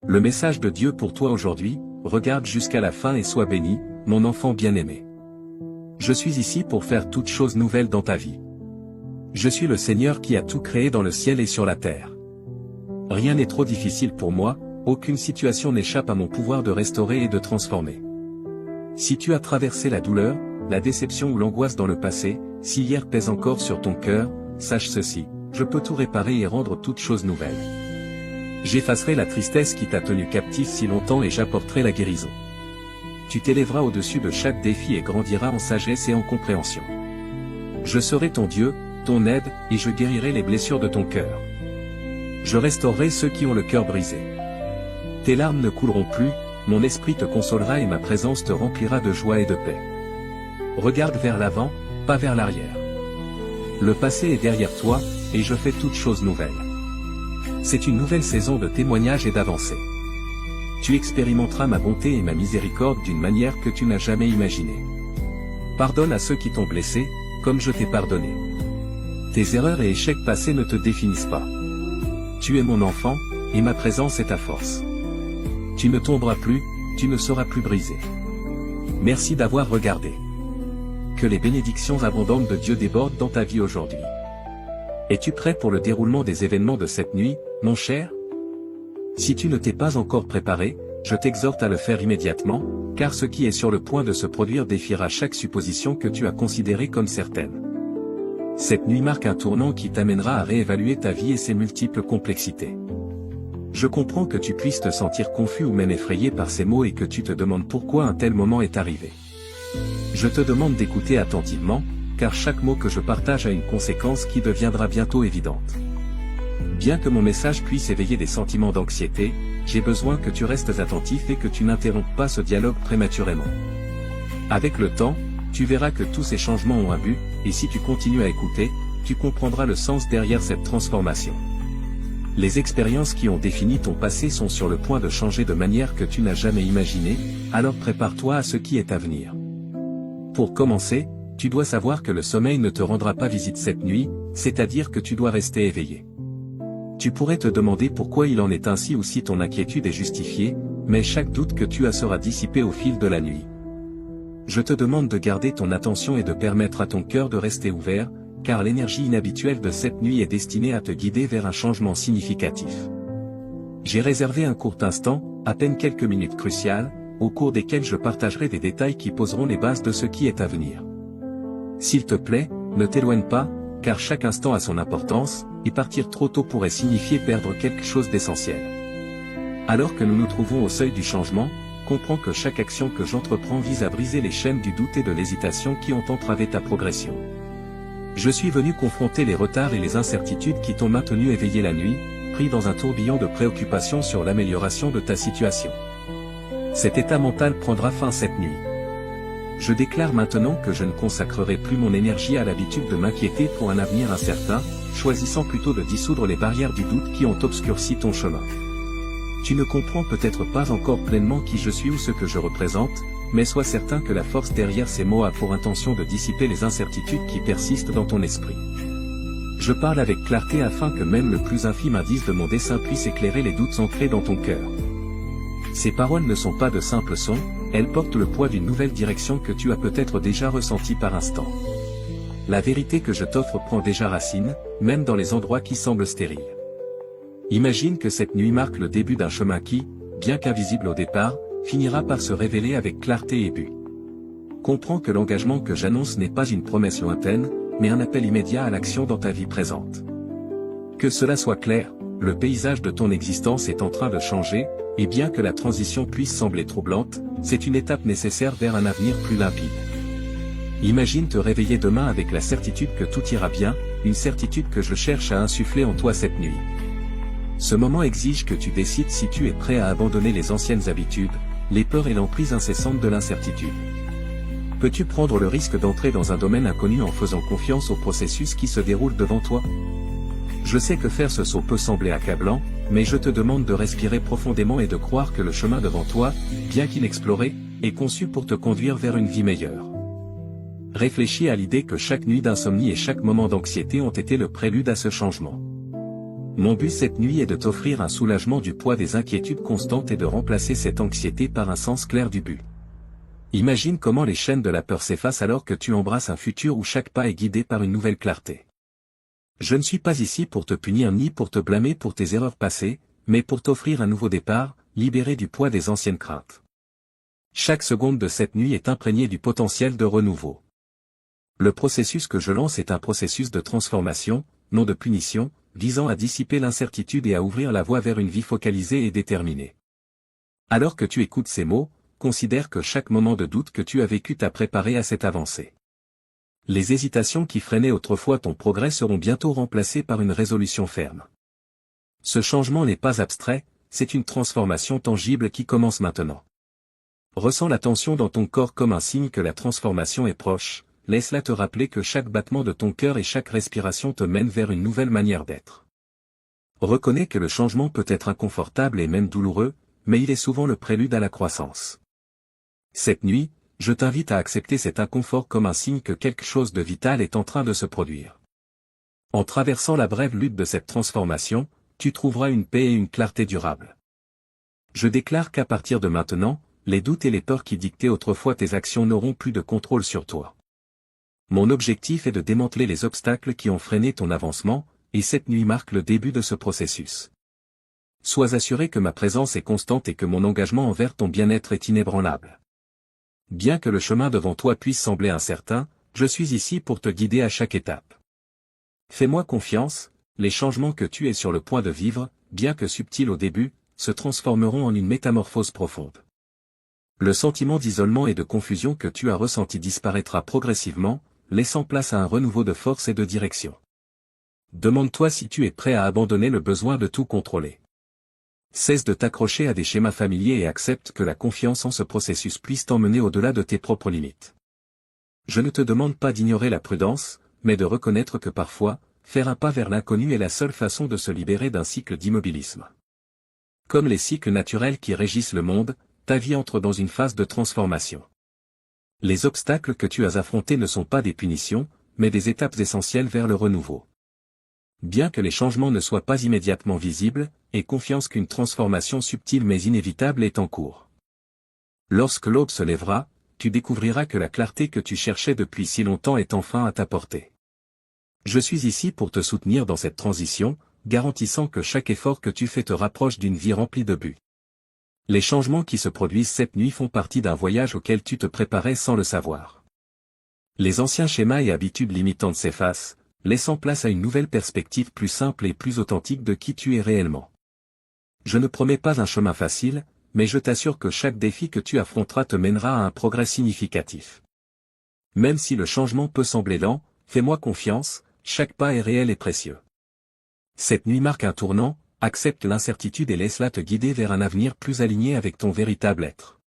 Le message de Dieu pour toi aujourd'hui, regarde jusqu'à la fin et sois béni, mon enfant bien-aimé. Je suis ici pour faire toutes choses nouvelles dans ta vie. Je suis le Seigneur qui a tout créé dans le ciel et sur la terre. Rien n'est trop difficile pour moi, aucune situation n'échappe à mon pouvoir de restaurer et de transformer. Si tu as traversé la douleur, la déception ou l'angoisse dans le passé, si hier pèse encore sur ton cœur, sache ceci, je peux tout réparer et rendre toutes choses nouvelles. J'effacerai la tristesse qui t'a tenu captif si longtemps et j'apporterai la guérison. Tu t'élèveras au-dessus de chaque défi et grandiras en sagesse et en compréhension. Je serai ton Dieu, ton aide, et je guérirai les blessures de ton cœur. Je restaurerai ceux qui ont le cœur brisé. Tes larmes ne couleront plus, mon esprit te consolera et ma présence te remplira de joie et de paix. Regarde vers l'avant, pas vers l'arrière. Le passé est derrière toi, et je fais toutes choses nouvelles. C'est une nouvelle saison de témoignages et d'avancées. Tu expérimenteras ma bonté et ma miséricorde d'une manière que tu n'as jamais imaginée. Pardonne à ceux qui t'ont blessé, comme je t'ai pardonné. Tes erreurs et échecs passés ne te définissent pas. Tu es mon enfant, et ma présence est ta force. Tu ne tomberas plus, tu ne seras plus brisé. Merci d'avoir regardé. Que les bénédictions abondantes de Dieu débordent dans ta vie aujourd'hui. Es-tu prêt pour le déroulement des événements de cette nuit, mon cher? Si tu ne t'es pas encore préparé, je t'exhorte à le faire immédiatement, car ce qui est sur le point de se produire défiera chaque supposition que tu as considérée comme certaine. Cette nuit marque un tournant qui t'amènera à réévaluer ta vie et ses multiples complexités. Je comprends que tu puisses te sentir confus ou même effrayé par ces mots et que tu te demandes pourquoi un tel moment est arrivé. Je te demande d'écouter attentivement, car chaque mot que je partage a une conséquence qui deviendra bientôt évidente. Bien que mon message puisse éveiller des sentiments d'anxiété, j'ai besoin que tu restes attentif et que tu n'interrompes pas ce dialogue prématurément. Avec le temps, tu verras que tous ces changements ont un but, et si tu continues à écouter, tu comprendras le sens derrière cette transformation. Les expériences qui ont défini ton passé sont sur le point de changer de manière que tu n'as jamais imaginée, alors prépare-toi à ce qui est à venir. Pour commencer, tu dois savoir que le sommeil ne te rendra pas visite cette nuit, c'est-à-dire que tu dois rester éveillé. Tu pourrais te demander pourquoi il en est ainsi ou si ton inquiétude est justifiée, mais chaque doute que tu as sera dissipé au fil de la nuit. Je te demande de garder ton attention et de permettre à ton cœur de rester ouvert, car l'énergie inhabituelle de cette nuit est destinée à te guider vers un changement significatif. J'ai réservé un court instant, à peine quelques minutes cruciales, au cours desquelles je partagerai des détails qui poseront les bases de ce qui est à venir. S'il te plaît, ne t'éloigne pas, car chaque instant a son importance, et partir trop tôt pourrait signifier perdre quelque chose d'essentiel. Alors que nous nous trouvons au seuil du changement, comprends que chaque action que j'entreprends vise à briser les chaînes du doute et de l'hésitation qui ont entravé ta progression. Je suis venu confronter les retards et les incertitudes qui t'ont maintenu éveillé la nuit, pris dans un tourbillon de préoccupations sur l'amélioration de ta situation. Cet état mental prendra fin cette nuit. Je déclare maintenant que je ne consacrerai plus mon énergie à l'habitude de m'inquiéter pour un avenir incertain, choisissant plutôt de dissoudre les barrières du doute qui ont obscurci ton chemin. Tu ne comprends peut-être pas encore pleinement qui je suis ou ce que je représente, mais sois certain que la force derrière ces mots a pour intention de dissiper les incertitudes qui persistent dans ton esprit. Je parle avec clarté afin que même le plus infime indice de mon dessein puisse éclairer les doutes ancrés dans ton cœur. Ces paroles ne sont pas de simples sons, elles portent le poids d'une nouvelle direction que tu as peut-être déjà ressentie par instant. La vérité que je t'offre prend déjà racine, même dans les endroits qui semblent stériles. Imagine que cette nuit marque le début d'un chemin qui, bien qu'invisible au départ, finira par se révéler avec clarté et but. Comprends que l'engagement que j'annonce n'est pas une promesse lointaine, mais un appel immédiat à l'action dans ta vie présente. Que cela soit clair, le paysage de ton existence est en train de changer, et bien que la transition puisse sembler troublante, c'est une étape nécessaire vers un avenir plus limpide. Imagine te réveiller demain avec la certitude que tout ira bien, une certitude que je cherche à insuffler en toi cette nuit. Ce moment exige que tu décides si tu es prêt à abandonner les anciennes habitudes, les peurs et l'emprise incessante de l'incertitude. Peux-tu prendre le risque d'entrer dans un domaine inconnu en faisant confiance au processus qui se déroule devant toi? Je sais que faire ce saut peut sembler accablant, mais je te demande de respirer profondément et de croire que le chemin devant toi, bien qu'inexploré, est conçu pour te conduire vers une vie meilleure. Réfléchis à l'idée que chaque nuit d'insomnie et chaque moment d'anxiété ont été le prélude à ce changement. Mon but cette nuit est de t'offrir un soulagement du poids des inquiétudes constantes et de remplacer cette anxiété par un sens clair du but. Imagine comment les chaînes de la peur s'effacent alors que tu embrasses un futur où chaque pas est guidé par une nouvelle clarté. Je ne suis pas ici pour te punir ni pour te blâmer pour tes erreurs passées, mais pour t'offrir un nouveau départ, libéré du poids des anciennes craintes. Chaque seconde de cette nuit est imprégnée du potentiel de renouveau. Le processus que je lance est un processus de transformation, non de punition, visant à dissiper l'incertitude et à ouvrir la voie vers une vie focalisée et déterminée. Alors que tu écoutes ces mots, considère que chaque moment de doute que tu as vécu t'a préparé à cette avancée. Les hésitations qui freinaient autrefois ton progrès seront bientôt remplacées par une résolution ferme. Ce changement n'est pas abstrait, c'est une transformation tangible qui commence maintenant. Ressens la tension dans ton corps comme un signe que la transformation est proche, laisse-la te rappeler que chaque battement de ton cœur et chaque respiration te mène vers une nouvelle manière d'être. Reconnais que le changement peut être inconfortable et même douloureux, mais il est souvent le prélude à la croissance. Cette nuit, je t'invite à accepter cet inconfort comme un signe que quelque chose de vital est en train de se produire. En traversant la brève lutte de cette transformation, tu trouveras une paix et une clarté durables. Je déclare qu'à partir de maintenant, les doutes et les peurs qui dictaient autrefois tes actions n'auront plus de contrôle sur toi. Mon objectif est de démanteler les obstacles qui ont freiné ton avancement, et cette nuit marque le début de ce processus. Sois assuré que ma présence est constante et que mon engagement envers ton bien-être est inébranlable. Bien que le chemin devant toi puisse sembler incertain, je suis ici pour te guider à chaque étape. Fais-moi confiance, les changements que tu es sur le point de vivre, bien que subtils au début, se transformeront en une métamorphose profonde. Le sentiment d'isolement et de confusion que tu as ressenti disparaîtra progressivement, laissant place à un renouveau de force et de direction. Demande-toi si tu es prêt à abandonner le besoin de tout contrôler. Cesse de t'accrocher à des schémas familiers et accepte que la confiance en ce processus puisse t'emmener au-delà de tes propres limites. Je ne te demande pas d'ignorer la prudence, mais de reconnaître que parfois, faire un pas vers l'inconnu est la seule façon de se libérer d'un cycle d'immobilisme. Comme les cycles naturels qui régissent le monde, ta vie entre dans une phase de transformation. Les obstacles que tu as affrontés ne sont pas des punitions, mais des étapes essentielles vers le renouveau. Bien que les changements ne soient pas immédiatement visibles, aie confiance qu'une transformation subtile mais inévitable est en cours. Lorsque l'aube se lèvera, tu découvriras que la clarté que tu cherchais depuis si longtemps est enfin à ta portée. Je suis ici pour te soutenir dans cette transition, garantissant que chaque effort que tu fais te rapproche d'une vie remplie de buts. Les changements qui se produisent cette nuit font partie d'un voyage auquel tu te préparais sans le savoir. Les anciens schémas et habitudes limitantes s'effacent, laissant place à une nouvelle perspective plus simple et plus authentique de qui tu es réellement. Je ne promets pas un chemin facile, mais je t'assure que chaque défi que tu affronteras te mènera à un progrès significatif. Même si le changement peut sembler lent, fais-moi confiance, chaque pas est réel et précieux. Cette nuit marque un tournant, accepte l'incertitude et laisse-la te guider vers un avenir plus aligné avec ton véritable être.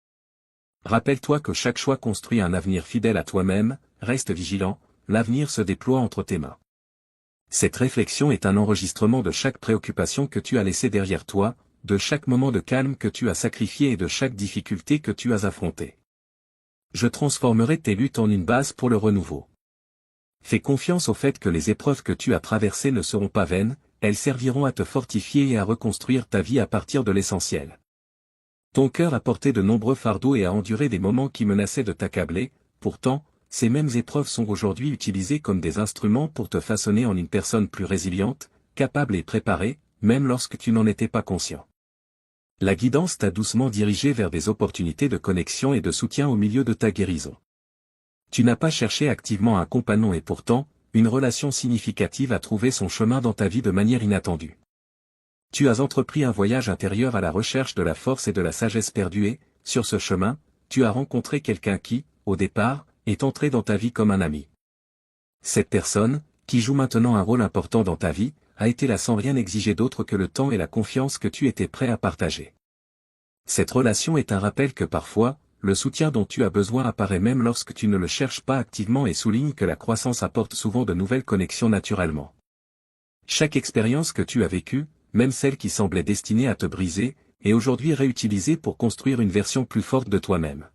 Rappelle-toi que chaque choix construit un avenir fidèle à toi-même, reste vigilant, l'avenir se déploie entre tes mains. Cette réflexion est un enregistrement de chaque préoccupation que tu as laissée derrière toi, de chaque moment de calme que tu as sacrifié et de chaque difficulté que tu as affrontée. Je transformerai tes luttes en une base pour le renouveau. Fais confiance au fait que les épreuves que tu as traversées ne seront pas vaines, elles serviront à te fortifier et à reconstruire ta vie à partir de l'essentiel. Ton cœur a porté de nombreux fardeaux et a enduré des moments qui menaçaient de t'accabler, pourtant, ces mêmes épreuves sont aujourd'hui utilisées comme des instruments pour te façonner en une personne plus résiliente, capable et préparée, même lorsque tu n'en étais pas conscient. La guidance t'a doucement dirigé vers des opportunités de connexion et de soutien au milieu de ta guérison. Tu n'as pas cherché activement un compagnon et pourtant, une relation significative a trouvé son chemin dans ta vie de manière inattendue. Tu as entrepris un voyage intérieur à la recherche de la force et de la sagesse perdue et, sur ce chemin, tu as rencontré quelqu'un qui, au départ, est entré dans ta vie comme un ami. Cette personne, qui joue maintenant un rôle important dans ta vie, a été là sans rien exiger d'autre que le temps et la confiance que tu étais prêt à partager. Cette relation est un rappel que parfois, le soutien dont tu as besoin apparaît même lorsque tu ne le cherches pas activement et souligne que la croissance apporte souvent de nouvelles connexions naturellement. Chaque expérience que tu as vécue, même celle qui semblait destinée à te briser, est aujourd'hui réutilisée pour construire une version plus forte de toi-même.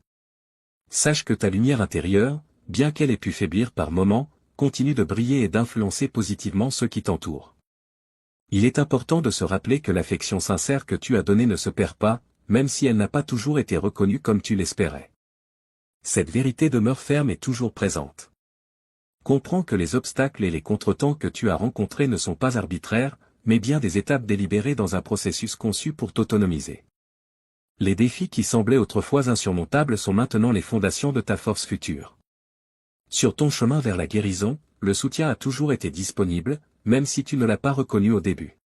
Sache que ta lumière intérieure, bien qu'elle ait pu faiblir par moments, continue de briller et d'influencer positivement ceux qui t'entourent. Il est important de se rappeler que l'affection sincère que tu as donnée ne se perd pas, même si elle n'a pas toujours été reconnue comme tu l'espérais. Cette vérité demeure ferme et toujours présente. Comprends que les obstacles et les contretemps que tu as rencontrés ne sont pas arbitraires, mais bien des étapes délibérées dans un processus conçu pour t'autonomiser. Les défis qui semblaient autrefois insurmontables sont maintenant les fondations de ta force future. Sur ton chemin vers la guérison, le soutien a toujours été disponible, même si tu ne l'as pas reconnu au début.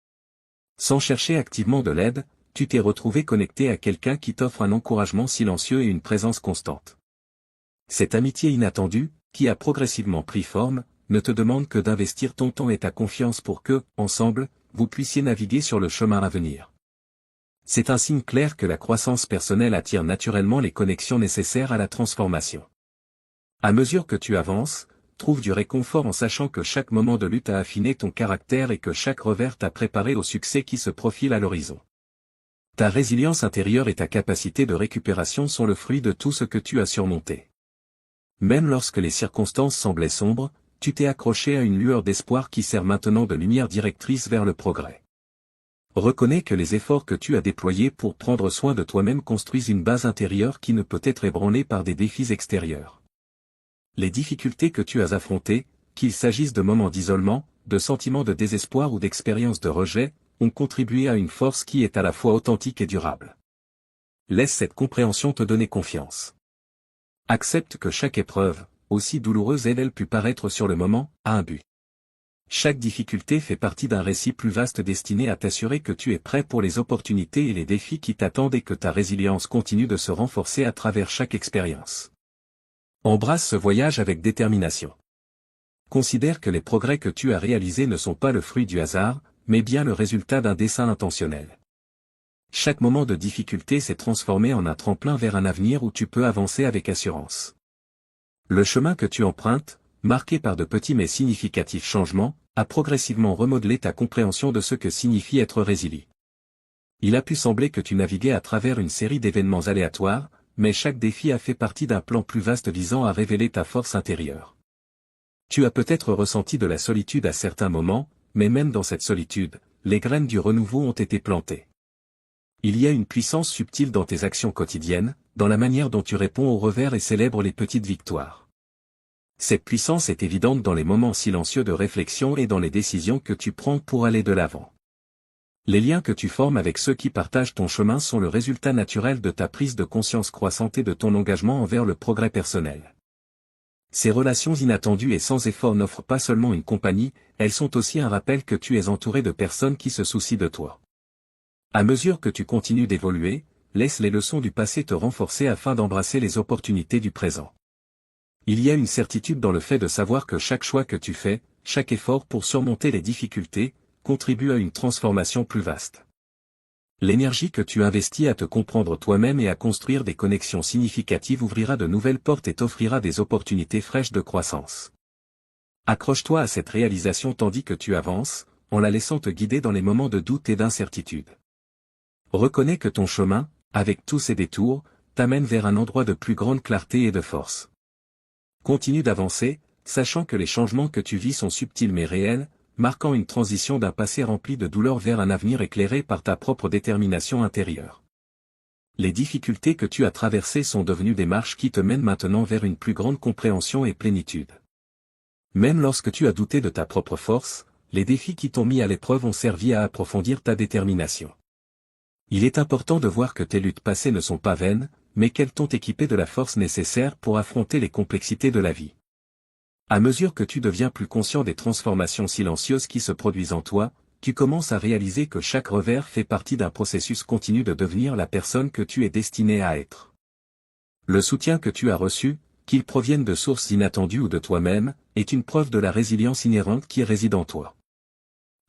Sans chercher activement de l'aide, tu t'es retrouvé connecté à quelqu'un qui t'offre un encouragement silencieux et une présence constante. Cette amitié inattendue, qui a progressivement pris forme, ne te demande que d'investir ton temps et ta confiance pour que, ensemble, vous puissiez naviguer sur le chemin à venir. C'est un signe clair que la croissance personnelle attire naturellement les connexions nécessaires à la transformation. À mesure que tu avances, trouve du réconfort en sachant que chaque moment de lutte a affiné ton caractère et que chaque revers t'a préparé au succès qui se profile à l'horizon. Ta résilience intérieure et ta capacité de récupération sont le fruit de tout ce que tu as surmonté. Même lorsque les circonstances semblaient sombres, tu t'es accroché à une lueur d'espoir qui sert maintenant de lumière directrice vers le progrès. Reconnais que les efforts que tu as déployés pour prendre soin de toi-même construisent une base intérieure qui ne peut être ébranlée par des défis extérieurs. Les difficultés que tu as affrontées, qu'il s'agisse de moments d'isolement, de sentiments de désespoir ou d'expériences de rejet, ont contribué à une force qui est à la fois authentique et durable. Laisse cette compréhension te donner confiance. Accepte que chaque épreuve, aussi douloureuse ait-elle pu paraître sur le moment, a un but. Chaque difficulté fait partie d'un récit plus vaste destiné à t'assurer que tu es prêt pour les opportunités et les défis qui t'attendent et que ta résilience continue de se renforcer à travers chaque expérience. Embrasse ce voyage avec détermination. Considère que les progrès que tu as réalisés ne sont pas le fruit du hasard, mais bien le résultat d'un dessein intentionnel. Chaque moment de difficulté s'est transformé en un tremplin vers un avenir où tu peux avancer avec assurance. Le chemin que tu empruntes, marqué par de petits mais significatifs changements, a progressivement remodelé ta compréhension de ce que signifie être résilient. Il a pu sembler que tu naviguais à travers une série d'événements aléatoires, mais chaque défi a fait partie d'un plan plus vaste visant à révéler ta force intérieure. Tu as peut-être ressenti de la solitude à certains moments, mais même dans cette solitude, les graines du renouveau ont été plantées. Il y a une puissance subtile dans tes actions quotidiennes, dans la manière dont tu réponds aux revers et célèbres les petites victoires. Cette puissance est évidente dans les moments silencieux de réflexion et dans les décisions que tu prends pour aller de l'avant. Les liens que tu formes avec ceux qui partagent ton chemin sont le résultat naturel de ta prise de conscience croissante et de ton engagement envers le progrès personnel. Ces relations inattendues et sans effort n'offrent pas seulement une compagnie, elles sont aussi un rappel que tu es entouré de personnes qui se soucient de toi. À mesure que tu continues d'évoluer, laisse les leçons du passé te renforcer afin d'embrasser les opportunités du présent. Il y a une certitude dans le fait de savoir que chaque choix que tu fais, chaque effort pour surmonter les difficultés, contribue à une transformation plus vaste. L'énergie que tu investis à te comprendre toi-même et à construire des connexions significatives ouvrira de nouvelles portes et t'offrira des opportunités fraîches de croissance. Accroche-toi à cette réalisation tandis que tu avances, en la laissant te guider dans les moments de doute et d'incertitude. Reconnais que ton chemin, avec tous ses détours, t'amène vers un endroit de plus grande clarté et de force. Continue d'avancer, sachant que les changements que tu vis sont subtils mais réels, marquant une transition d'un passé rempli de douleur vers un avenir éclairé par ta propre détermination intérieure. Les difficultés que tu as traversées sont devenues des marches qui te mènent maintenant vers une plus grande compréhension et plénitude. Même lorsque tu as douté de ta propre force, les défis qui t'ont mis à l'épreuve ont servi à approfondir ta détermination. Il est important de voir que tes luttes passées ne sont pas vaines, mais qu'elles t'ont équipé de la force nécessaire pour affronter les complexités de la vie. À mesure que tu deviens plus conscient des transformations silencieuses qui se produisent en toi, tu commences à réaliser que chaque revers fait partie d'un processus continu de devenir la personne que tu es destiné à être. Le soutien que tu as reçu, qu'il provienne de sources inattendues ou de toi-même, est une preuve de la résilience inhérente qui réside en toi.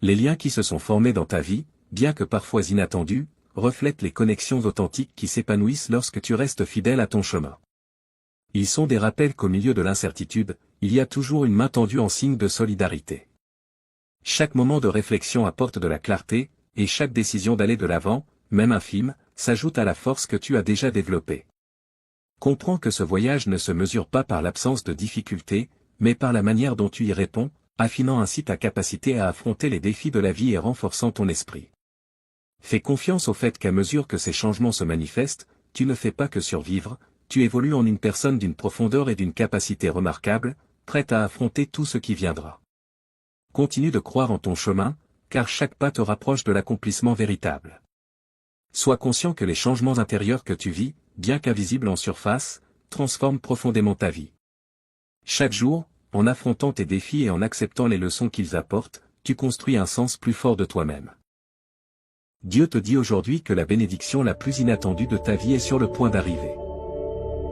Les liens qui se sont formés dans ta vie, bien que parfois inattendus, reflètent les connexions authentiques qui s'épanouissent lorsque tu restes fidèle à ton chemin. Ils sont des rappels qu'au milieu de l'incertitude, il y a toujours une main tendue en signe de solidarité. Chaque moment de réflexion apporte de la clarté, et chaque décision d'aller de l'avant, même infime, s'ajoute à la force que tu as déjà développée. Comprends que ce voyage ne se mesure pas par l'absence de difficultés, mais par la manière dont tu y réponds, affinant ainsi ta capacité à affronter les défis de la vie et renforçant ton esprit. Fais confiance au fait qu'à mesure que ces changements se manifestent, tu ne fais pas que survivre, tu évolues en une personne d'une profondeur et d'une capacité remarquables, prête à affronter tout ce qui viendra. Continue de croire en ton chemin, car chaque pas te rapproche de l'accomplissement véritable. Sois conscient que les changements intérieurs que tu vis, bien qu'invisibles en surface, transforment profondément ta vie. Chaque jour, en affrontant tes défis et en acceptant les leçons qu'ils apportent, tu construis un sens plus fort de toi-même. Dieu te dit aujourd'hui que la bénédiction la plus inattendue de ta vie est sur le point d'arriver.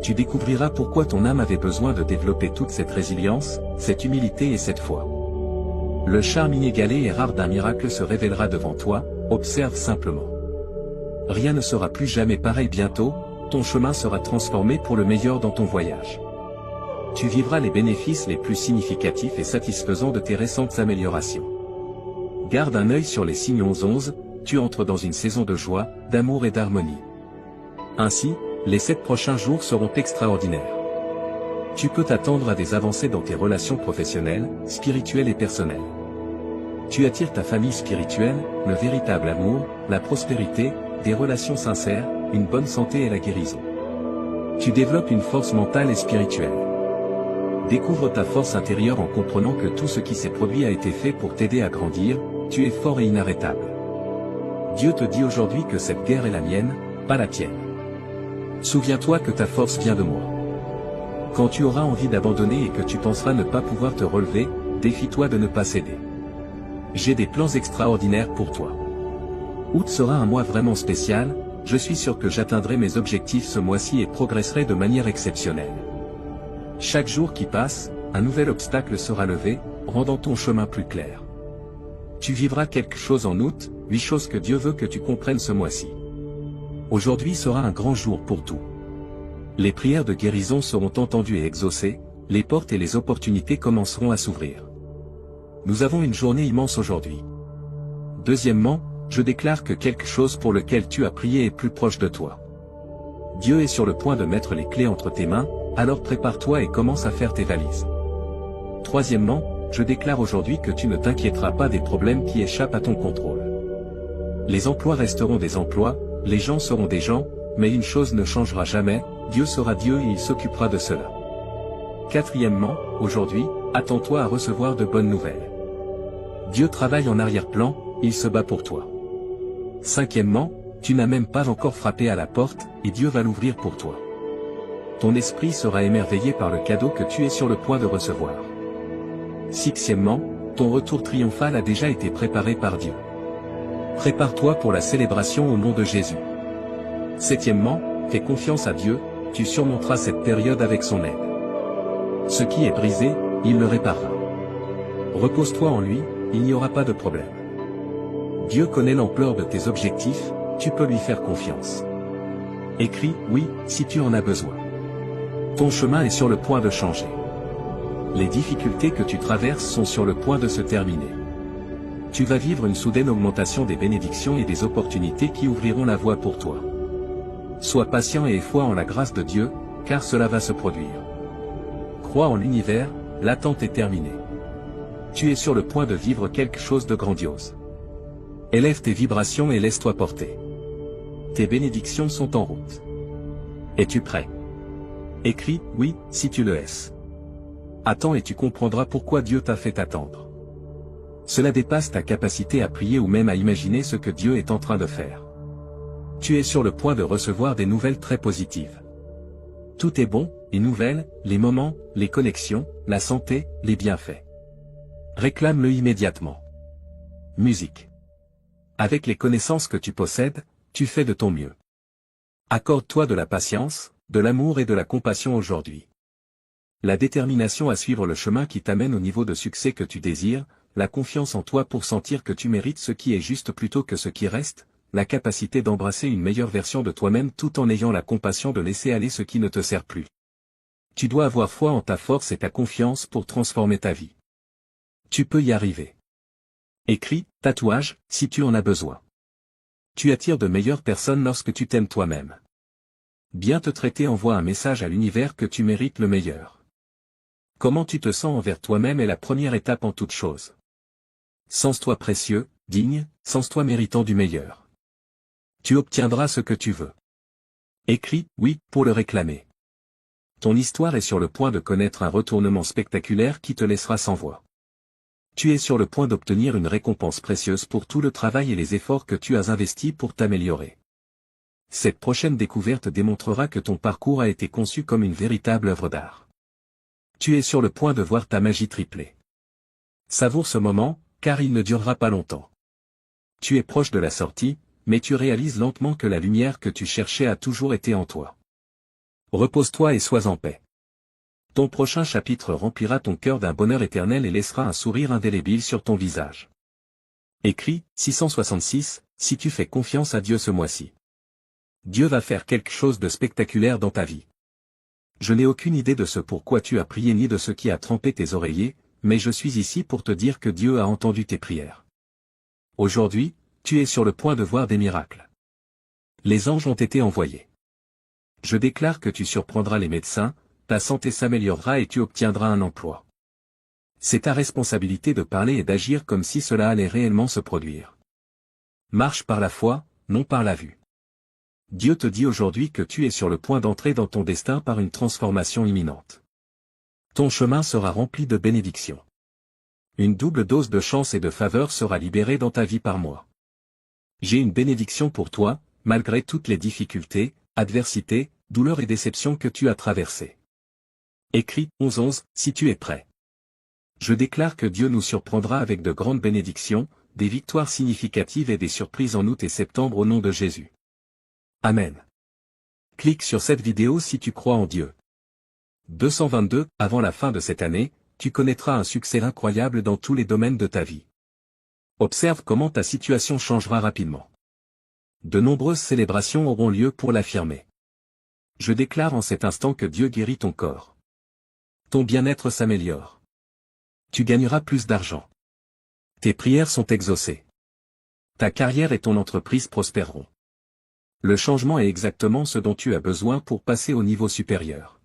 Tu découvriras pourquoi ton âme avait besoin de développer toute cette résilience, cette humilité et cette foi. Le charme inégalé et rare d'un miracle se révélera devant toi, observe simplement. Rien ne sera plus jamais pareil bientôt, ton chemin sera transformé pour le meilleur dans ton voyage. Tu vivras les bénéfices les plus significatifs et satisfaisants de tes récentes améliorations. Garde un œil sur les signes 11-11, tu entres dans une saison de joie, d'amour et d'harmonie. Ainsi, les 7 prochains jours seront extraordinaires. Tu peux t'attendre à des avancées dans tes relations professionnelles, spirituelles et personnelles. Tu attires ta famille spirituelle, le véritable amour, la prospérité, des relations sincères, une bonne santé et la guérison. Tu développes une force mentale et spirituelle. Découvre ta force intérieure en comprenant que tout ce qui s'est produit a été fait pour t'aider à grandir, tu es fort et inarrêtable. Dieu te dit aujourd'hui que cette guerre est la mienne, pas la tienne. Souviens-toi que ta force vient de moi. Quand tu auras envie d'abandonner et que tu penseras ne pas pouvoir te relever, défie-toi de ne pas céder. J'ai des plans extraordinaires pour toi. Août sera un mois vraiment spécial, je suis sûr que j'atteindrai mes objectifs ce mois-ci et progresserai de manière exceptionnelle. Chaque jour qui passe, un nouvel obstacle sera levé, rendant ton chemin plus clair. Tu vivras quelque chose en août, 8 choses que Dieu veut que tu comprennes ce mois-ci. Aujourd'hui sera un grand jour pour tout. Les prières de guérison seront entendues et exaucées, les portes et les opportunités commenceront à s'ouvrir. Nous avons une journée immense aujourd'hui. Deuxièmement, je déclare que quelque chose pour lequel tu as prié est plus proche de toi. Dieu est sur le point de mettre les clés entre tes mains, alors prépare-toi et commence à faire tes valises. Troisièmement, je déclare aujourd'hui que tu ne t'inquiéteras pas des problèmes qui échappent à ton contrôle. Les emplois resteront des emplois, les gens seront des gens, mais une chose ne changera jamais, Dieu sera Dieu et il s'occupera de cela. Quatrièmement, aujourd'hui, attends-toi à recevoir de bonnes nouvelles. Dieu travaille en arrière-plan, il se bat pour toi. Cinquièmement, tu n'as même pas encore frappé à la porte, et Dieu va l'ouvrir pour toi. Ton esprit sera émerveillé par le cadeau que tu es sur le point de recevoir. Sixièmement, ton retour triomphal a déjà été préparé par Dieu. Prépare-toi pour la célébration au nom de Jésus. Septièmement, fais confiance à Dieu, tu surmonteras cette période avec son aide. Ce qui est brisé, il le réparera. Repose-toi en lui, il n'y aura pas de problème. Dieu connaît l'ampleur de tes objectifs, tu peux lui faire confiance. Écris « oui » si tu en as besoin. Ton chemin est sur le point de changer. Les difficultés que tu traverses sont sur le point de se terminer. Tu vas vivre une soudaine augmentation des bénédictions et des opportunités qui ouvriront la voie pour toi. Sois patient et aie foi en la grâce de Dieu, car cela va se produire. Crois en l'univers, l'attente est terminée. Tu es sur le point de vivre quelque chose de grandiose. Élève tes vibrations et laisse-toi porter. Tes bénédictions sont en route. Es-tu prêt? Écris « oui » si tu le es. Attends et tu comprendras pourquoi Dieu t'a fait attendre. Cela dépasse ta capacité à prier ou même à imaginer ce que Dieu est en train de faire. Tu es sur le point de recevoir des nouvelles très positives. Tout est bon, les nouvelles, les moments, les connexions, la santé, les bienfaits. Réclame-le immédiatement. Musique. Avec les connaissances que tu possèdes, tu fais de ton mieux. Accorde-toi de la patience, de l'amour et de la compassion aujourd'hui. La détermination à suivre le chemin qui t'amène au niveau de succès que tu désires, la confiance en toi pour sentir que tu mérites ce qui est juste plutôt que ce qui reste, la capacité d'embrasser une meilleure version de toi-même tout en ayant la compassion de laisser aller ce qui ne te sert plus. Tu dois avoir foi en ta force et ta confiance pour transformer ta vie. Tu peux y arriver. Écris, tatouage, si tu en as besoin. Tu attires de meilleures personnes lorsque tu t'aimes toi-même. Bien te traiter envoie un message à l'univers que tu mérites le meilleur. Comment tu te sens envers toi-même est la première étape en toute chose. Sens-toi précieux, digne, sens-toi méritant du meilleur. Tu obtiendras ce que tu veux. Écris, oui, pour le réclamer. Ton histoire est sur le point de connaître un retournement spectaculaire qui te laissera sans voix. Tu es sur le point d'obtenir une récompense précieuse pour tout le travail et les efforts que tu as investis pour t'améliorer. Cette prochaine découverte démontrera que ton parcours a été conçu comme une véritable œuvre d'art. Tu es sur le point de voir ta magie tripler. Savoure ce moment, car il ne durera pas longtemps. Tu es proche de la sortie, mais tu réalises lentement que la lumière que tu cherchais a toujours été en toi. Repose-toi et sois en paix. Ton prochain chapitre remplira ton cœur d'un bonheur éternel et laissera un sourire indélébile sur ton visage. Écrit, 666, si tu fais confiance à Dieu ce mois-ci. Dieu va faire quelque chose de spectaculaire dans ta vie. Je n'ai aucune idée de ce pourquoi tu as prié ni de ce qui a trempé tes oreillers, mais je suis ici pour te dire que Dieu a entendu tes prières. Aujourd'hui, tu es sur le point de voir des miracles. Les anges ont été envoyés. Je déclare que tu surprendras les médecins, ta santé s'améliorera et tu obtiendras un emploi. C'est ta responsabilité de parler et d'agir comme si cela allait réellement se produire. Marche par la foi, non par la vue. Dieu te dit aujourd'hui que tu es sur le point d'entrer dans ton destin par une transformation imminente. Ton chemin sera rempli de bénédictions. Une double dose de chance et de faveur sera libérée dans ta vie par moi. J'ai une bénédiction pour toi, malgré toutes les difficultés, adversités, douleurs et déceptions que tu as traversées. Écrit 11-11, si tu es prêt. Je déclare que Dieu nous surprendra avec de grandes bénédictions, des victoires significatives et des surprises en août et septembre au nom de Jésus. Amen. Clique sur cette vidéo si tu crois en Dieu. 222, avant la fin de cette année, tu connaîtras un succès incroyable dans tous les domaines de ta vie. Observe comment ta situation changera rapidement. De nombreuses célébrations auront lieu pour l'affirmer. Je déclare en cet instant que Dieu guérit ton corps. Ton bien-être s'améliore. Tu gagneras plus d'argent. Tes prières sont exaucées. Ta carrière et ton entreprise prospéreront. Le changement est exactement ce dont tu as besoin pour passer au niveau supérieur.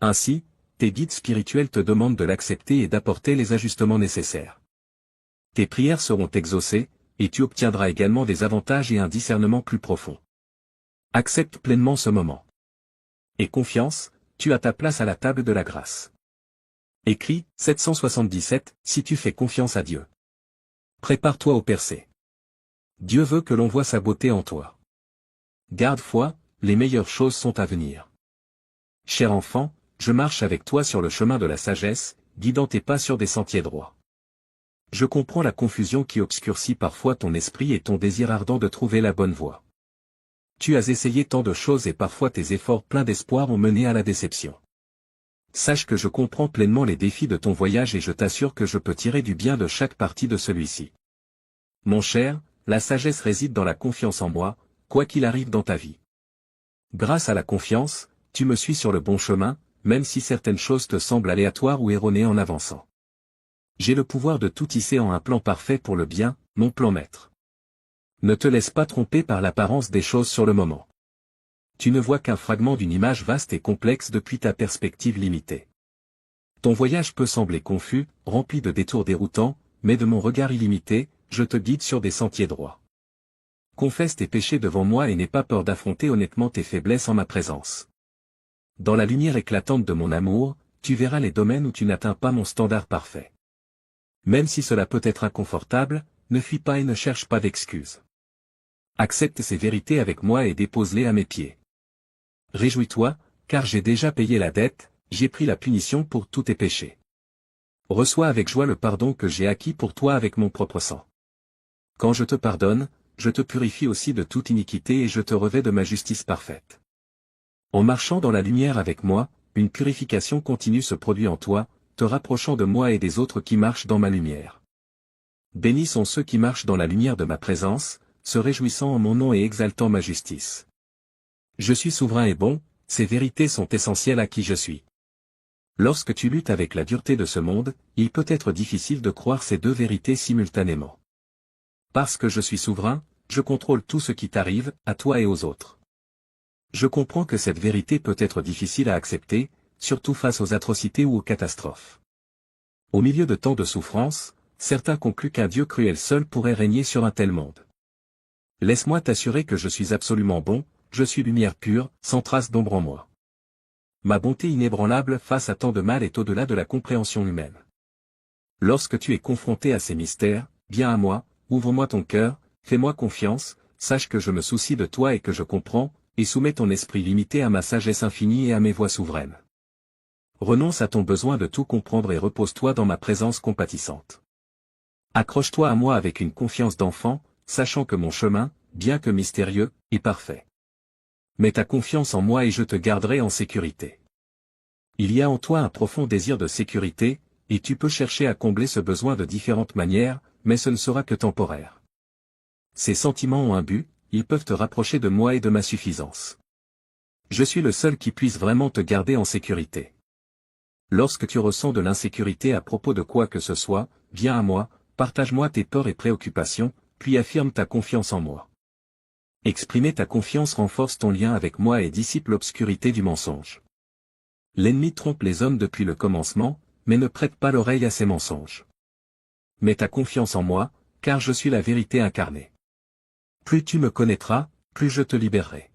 Ainsi, tes guides spirituels te demandent de l'accepter et d'apporter les ajustements nécessaires. Tes prières seront exaucées, et tu obtiendras également des avantages et un discernement plus profond. Accepte pleinement ce moment. Et confiance, tu as ta place à la table de la grâce. Écrit, 777, si tu fais confiance à Dieu. Prépare-toi au percée. Dieu veut que l'on voie sa beauté en toi. Garde foi, les meilleures choses sont à venir. Cher enfant, je marche avec toi sur le chemin de la sagesse, guidant tes pas sur des sentiers droits. Je comprends la confusion qui obscurcit parfois ton esprit et ton désir ardent de trouver la bonne voie. Tu as essayé tant de choses et parfois tes efforts pleins d'espoir ont mené à la déception. Sache que je comprends pleinement les défis de ton voyage et je t'assure que je peux tirer du bien de chaque partie de celui-ci. Mon cher, la sagesse réside dans la confiance en moi, quoi qu'il arrive dans ta vie. Grâce à la confiance, tu me suis sur le bon chemin, même si certaines choses te semblent aléatoires ou erronées en avançant. J'ai le pouvoir de tout tisser en un plan parfait pour le bien, mon plan maître. Ne te laisse pas tromper par l'apparence des choses sur le moment. Tu ne vois qu'un fragment d'une image vaste et complexe depuis ta perspective limitée. Ton voyage peut sembler confus, rempli de détours déroutants, mais de mon regard illimité, je te guide sur des sentiers droits. Confesse tes péchés devant moi et n'aie pas peur d'affronter honnêtement tes faiblesses en ma présence. Dans la lumière éclatante de mon amour, tu verras les domaines où tu n'atteins pas mon standard parfait. Même si cela peut être inconfortable, ne fuis pas et ne cherche pas d'excuses. Accepte ces vérités avec moi et dépose-les à mes pieds. Réjouis-toi, car j'ai déjà payé la dette, j'ai pris la punition pour tous tes péchés. Reçois avec joie le pardon que j'ai acquis pour toi avec mon propre sang. Quand je te pardonne, je te purifie aussi de toute iniquité et je te revêts de ma justice parfaite. En marchant dans la lumière avec moi, une purification continue se produit en toi, te rapprochant de moi et des autres qui marchent dans ma lumière. Bénis sont ceux qui marchent dans la lumière de ma présence, se réjouissant en mon nom et exaltant ma justice. Je suis souverain et bon, ces vérités sont essentielles à qui je suis. Lorsque tu luttes avec la dureté de ce monde, il peut être difficile de croire ces deux vérités simultanément. Parce que je suis souverain, je contrôle tout ce qui t'arrive, à toi et aux autres. Je comprends que cette vérité peut être difficile à accepter, surtout face aux atrocités ou aux catastrophes. Au milieu de tant de souffrances, certains concluent qu'un Dieu cruel seul pourrait régner sur un tel monde. Laisse-moi t'assurer que je suis absolument bon, je suis lumière pure, sans trace d'ombre en moi. Ma bonté inébranlable face à tant de mal est au-delà de la compréhension humaine. Lorsque tu es confronté à ces mystères, viens à moi, ouvre-moi ton cœur, fais-moi confiance, sache que je me soucie de toi et que je comprends, et soumets ton esprit limité à ma sagesse infinie et à mes voies souveraines. Renonce à ton besoin de tout comprendre et repose-toi dans ma présence compatissante. Accroche-toi à moi avec une confiance d'enfant, sachant que mon chemin, bien que mystérieux, est parfait. Mets ta confiance en moi et je te garderai en sécurité. Il y a en toi un profond désir de sécurité, et tu peux chercher à combler ce besoin de différentes manières, mais ce ne sera que temporaire. Ces sentiments ont un but, ils peuvent te rapprocher de moi et de ma suffisance. Je suis le seul qui puisse vraiment te garder en sécurité. Lorsque tu ressens de l'insécurité à propos de quoi que ce soit, viens à moi, partage-moi tes peurs et préoccupations, puis affirme ta confiance en moi. Exprimer ta confiance renforce ton lien avec moi et dissipe l'obscurité du mensonge. L'ennemi trompe les hommes depuis le commencement, mais ne prête pas l'oreille à ses mensonges. Mets ta confiance en moi, car je suis la vérité incarnée. Plus tu me connaîtras, plus je te libérerai.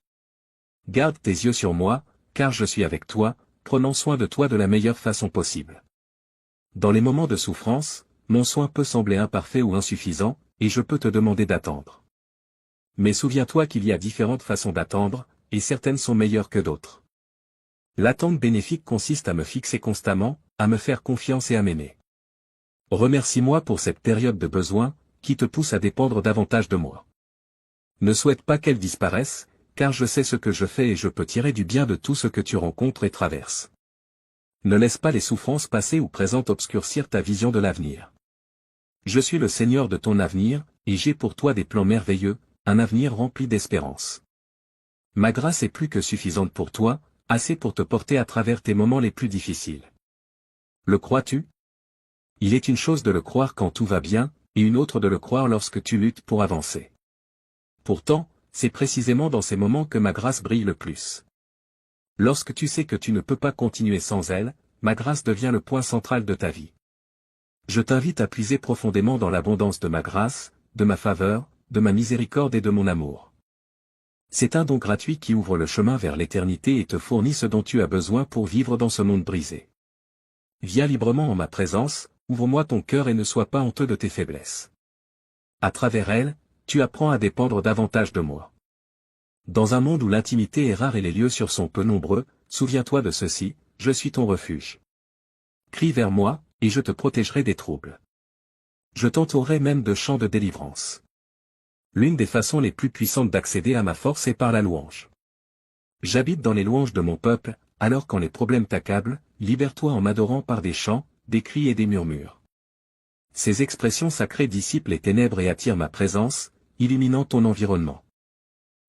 Garde tes yeux sur moi, car je suis avec toi, prenant soin de toi de la meilleure façon possible. Dans les moments de souffrance, mon soin peut sembler imparfait ou insuffisant, et je peux te demander d'attendre. Mais souviens-toi qu'il y a différentes façons d'attendre, et certaines sont meilleures que d'autres. L'attente bénéfique consiste à me fixer constamment, à me faire confiance et à m'aimer. Remercie-moi pour cette période de besoin, qui te pousse à dépendre davantage de moi. Ne souhaite pas qu'elle disparaisse, car je sais ce que je fais et je peux tirer du bien de tout ce que tu rencontres et traverses. Ne laisse pas les souffrances passées ou présentes obscurcir ta vision de l'avenir. Je suis le Seigneur de ton avenir, et j'ai pour toi des plans merveilleux, un avenir rempli d'espérance. Ma grâce est plus que suffisante pour toi, assez pour te porter à travers tes moments les plus difficiles. Le crois-tu? Il est une chose de le croire quand tout va bien, et une autre de le croire lorsque tu luttes pour avancer. Pourtant, c'est précisément dans ces moments que ma grâce brille le plus. Lorsque tu sais que tu ne peux pas continuer sans elle, ma grâce devient le point central de ta vie. Je t'invite à puiser profondément dans l'abondance de ma grâce, de ma faveur, de ma miséricorde et de mon amour. C'est un don gratuit qui ouvre le chemin vers l'éternité et te fournit ce dont tu as besoin pour vivre dans ce monde brisé. Viens librement en ma présence, ouvre-moi ton cœur et ne sois pas honteux de tes faiblesses. À travers elles, tu apprends à dépendre davantage de moi. Dans un monde où l'intimité est rare et les lieux sûrs sont peu nombreux, souviens-toi de ceci, je suis ton refuge. Crie vers moi, et je te protégerai des troubles. Je t'entourerai même de chants de délivrance. L'une des façons les plus puissantes d'accéder à ma force est par la louange. J'habite dans les louanges de mon peuple, alors quand les problèmes t'accablent, libère-toi en m'adorant par des chants, des cris et des murmures. Ces expressions sacrées dissipent les ténèbres et attirent ma présence, illuminant ton environnement.